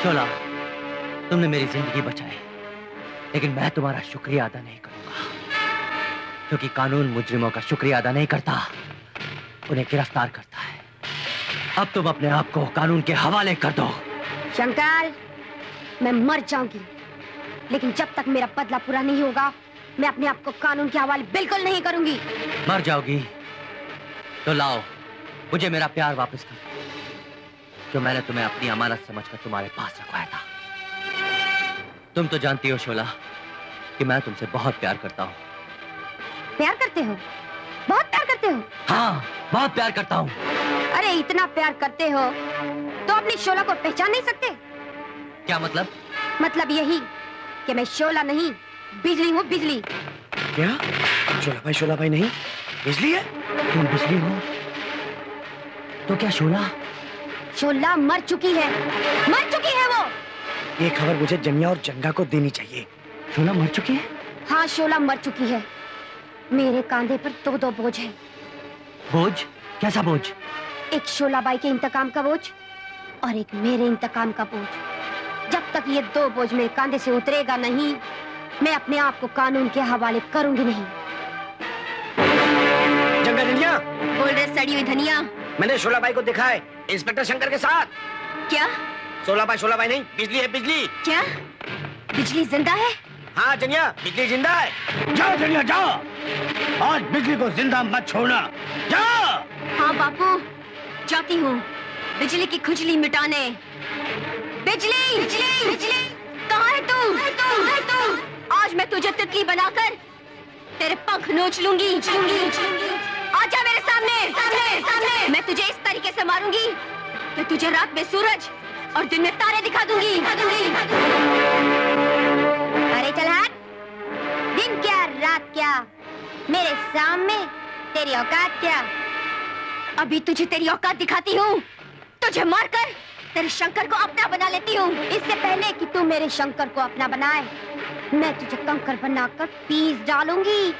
शोला, तुमने मेरी जिंदगी बचाई, लेकिन मैं तुम्हारा शुक्रिया अदा नहीं करूंगा, क्योंकि कानून मुजरिमों का शुक्रिया अदा नहीं करता, उन्हें गिरफ्तार करता है। अब तुम अपने आप को कानून के हवाले कर दो। शंकर, मैं मर जाऊंगी, लेकिन जब तक मेरा बदला पूरा नहीं होगा, मैं अपने आप को कानून के हवाले बिल्कुल नहीं करूंगी। मर जाओगी तो लाओ मुझे मेरा प्यार वापस कर, जो मैंने तुम्हें अपनी अमानत समझकर तुम्हारे पास रखवाया था। तुम तो जानती हो शोला कि मैं तुमसे बहुत प्यार करता हूँ। प्यार करते हो? बहुत प्यार करते हो? हाँ, बहुत प्यार करता हूँ। अरे इतना प्यार करते हो तो अपनी शोला को पहचान नहीं सकते? क्या मतलब? मतलब यही कि मैं शोला नहीं, बिजली हूँ, बिजली। क्या? शोला भाई नहीं, बिजली है? तुम बिजली हो तो क्या शोला? शोला मर चुकी है, मर चुकी है वो। ये खबर मुझे जनिया और जंगा को देनी चाहिए। शोला मर चुकी है? हाँ, शोला मर चुकी है। मेरे कांधे पर दो बोझ है। बोझ? कैसा बोझ? एक शोलाबाई के इंतकाम का बोझ और एक मेरे इंतकाम का बोझ। जब तक ये दो बोझ मेरे कांधे से उतरेगा नहीं, मैं अपने आप को कानून के हवाले करूंगी नहीं। जंगा जनिया, बोल रहे सड़ी हुई धनिया। मैंने शोलाबाई को देखा है इंस्पेक्टर शंकर के साथ। क्या? शोलाबाई नहीं, बिजली है, बिजली। क्या? बिजली जिंदा है? हाँ जनिया, बिजली जिंदा है। जाओ जनिया जाओ, आज बिजली को जिंदा मत छोड़ना, जाओ। हाँ बापू, जाती हूँ बिजली की खुजली मिटाने। बिजली, बिजली, बिजली, कहाँ है तू? आज मैं तुझे तितली बनाकर तेरे पंख नोच लूंगी। आजा मेरे सामने। मैं तुझे इस तरीके से मारूंगी कि तुझे रात में सूरज और दिन में तारे दिखा दूंगी। अरे चल हट, दिन क्या रात क्या, मेरे सामने तेरी औकात क्या? अभी तुझे तेरी औकात दिखाती हूँ, तुझे मारकर तेरे शंकर को अपना बना लेती हूँ। इससे पहले कि तू मेरे शंकर को अपना बनाए, मैं तुझे कंकर बनाकर पीस डालूंगी।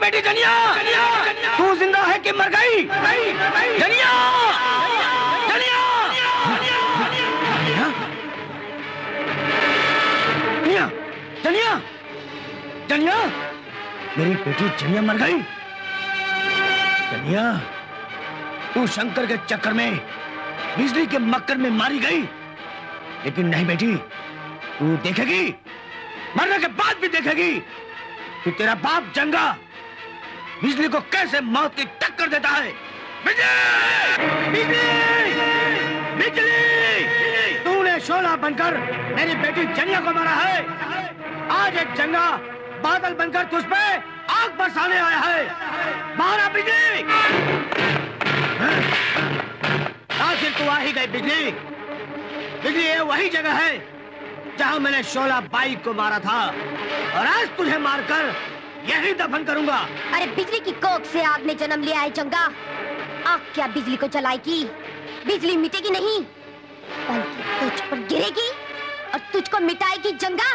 बेटी जनिया, तू जिंदा है कि मर गई? जनिया, जनिया, जनिया, जनिया, जनिया, मेरी बेटी जनिया मर गई। जनिया, तू शंकर के चक्कर में, बिजली के मक्कर में मारी गई, लेकिन नहीं बेटी, तू देखेगी, मरने के बाद भी देखेगी कि तेरा बाप जंगा बिजली को कैसे मौत की टक्कर देता है। बिजली, बिजली, बिजली, तूने शोला बनकर मेरी बेटी जनिया को मारा है। आज एक जंगा बादल बनकर तुझ पे आग बरसाने आया है। मारा बिजली। आखिर तू आ ही गई बिजली। बिजली ये वही जगह है जहां मैंने शोला बाई को मारा था, और आज तुझे मारकर यही दफन करूंगा। अरे बिजली की कोख से आग ने जन्म लिया है जंगा। आग क्या बिजली को जलाएगी? बिजली मिटेगी नहीं, बल्कि तुझ पर गिरेगी और तुझको मिटाएगी जंगा।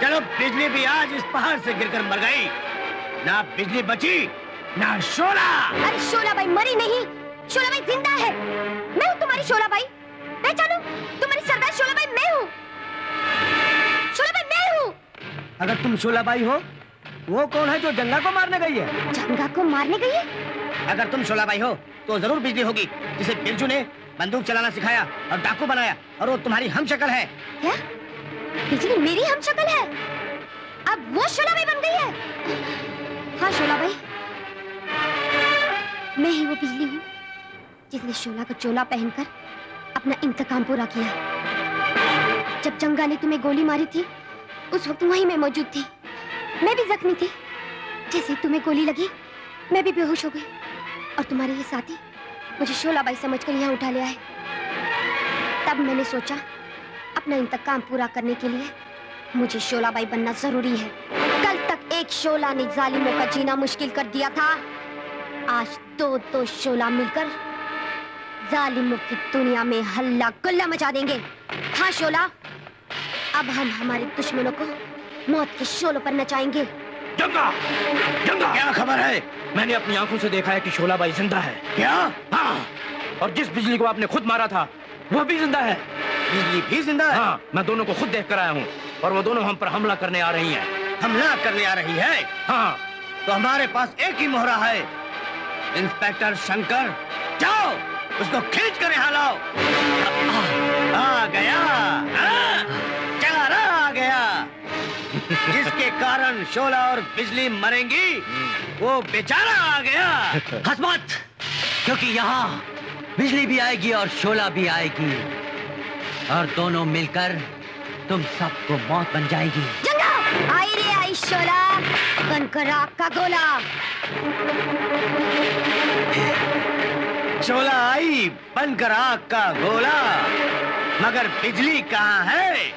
चलो, बिजली भी आज इस पहाड़ से गिरकर मर गई। ना बिजली बची, ना शोला। अरे शोला बाई मरी नहीं, शोला बाई जिंदा है। मैं हूँ तुम्हारी शोला बाई, पहचानो, तुम्हारी सरदार शोला बाई मैं हूँ। शोला बाई मैं हूँ। अगर तुम शोला बाई हो, वो कौन है जो जंगा को मारने गई है? जंगा को मारने गई है? अगर तुम शोला बाई हो तो जरूर बिजली होगी, जिसे बिरजू ने बंदूक चलाना सिखाया और डाकू बनाया, और वो तुम्हारी हमशक्ल है। क्या? बिजली मेरी हमशक्ल है? अब वो शोला बाई बन गई है? हाँ शोला बाई, मैं ही वो बिजली हूँ जिसने शोला का चोला पहनकर अपना इंतकाम पूरा किया। जब जंगा ने तुम्हें गोली मारी थी उस वक्त वहीं मैं मौजूद थी। मैं भी जख्मी थी। जैसे तुम्हें गोली लगी मैं भी बेहोश हो गई और तुम्हारे ये साथी मुझे शोलाबाई समझकर यहाँ उठा लिया है। तब मैंने सोचा अपना इंतकाम पूरा करने के लिए मुझे शोलाबाई बनना जरूरी है। कल तक एक शोला ने जालिमों का जीना मुश्किल कर दिया था, आज दो शोला मिलकर जालिमों की दुनिया में हल्ला गुल्ला मचा देंगे। हाँ शोला, अब हम हमारे दुश्मनों को मौत के शोलों पर नचाएंगे। जंगा, जंगा, क्या खबर है? मैंने अपनी आंखों से देखा है कि शोलाबाई जिंदा है। क्या? हाँ, और जिस बिजली को आपने खुद मारा था वो भी जिंदा है। बिजली भी जिंदा है? हाँ, मैं दोनों को खुद देख कर आया हूँ और वो दोनों हम पर हमला करने आ रही हैं। हमला करने आ रही है? हाँ। तो हमारे पास एक ही मोहरा है। इंस्पेक्टर शंकर, जाओ उसको खींच कर यहाँ लाओ। आ गया, चारा आ गया। जिसके कारण शोला और बिजली मरेंगी वो बेचारा आ गया। हंस मत, क्योंकि यहाँ बिजली भी आएगी और शोला भी आएगी और दोनों मिलकर तुम सबको मौत बन जाएगी। जंगा, आई रे आई शोला, बनकर आग का गोला। शोला आई बनकर आग का गोला, मगर बिजली कहाँ है?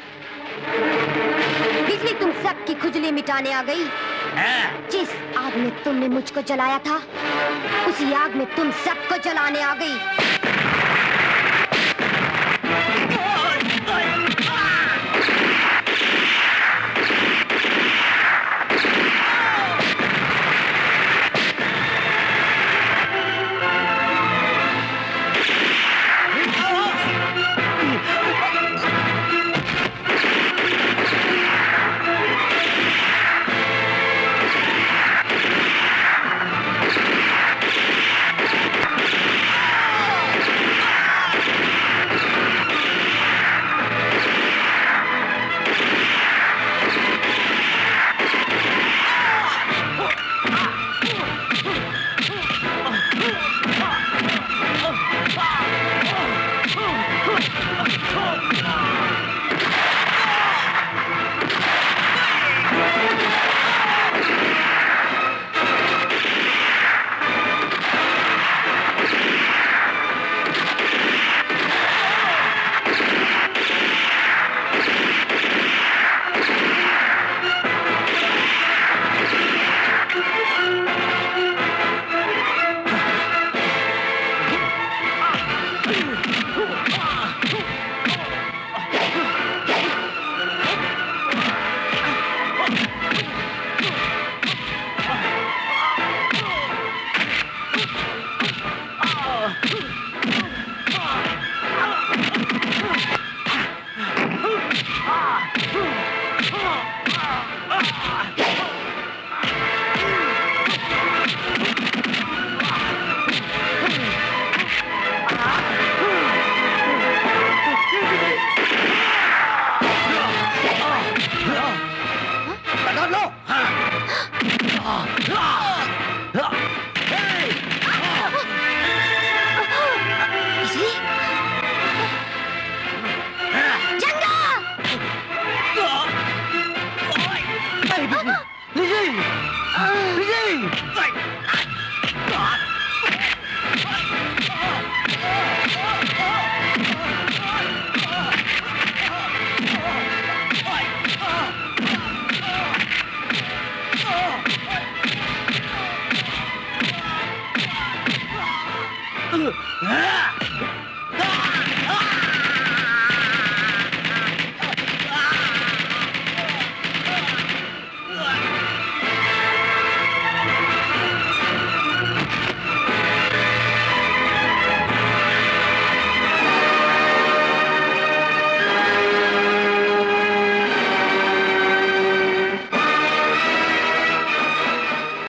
बिजली तुम सबकी खुजली मिटाने आ गई। जिस आग में तुमने मुझको जलाया था उसी आग में तुम सबको जलाने आ गई।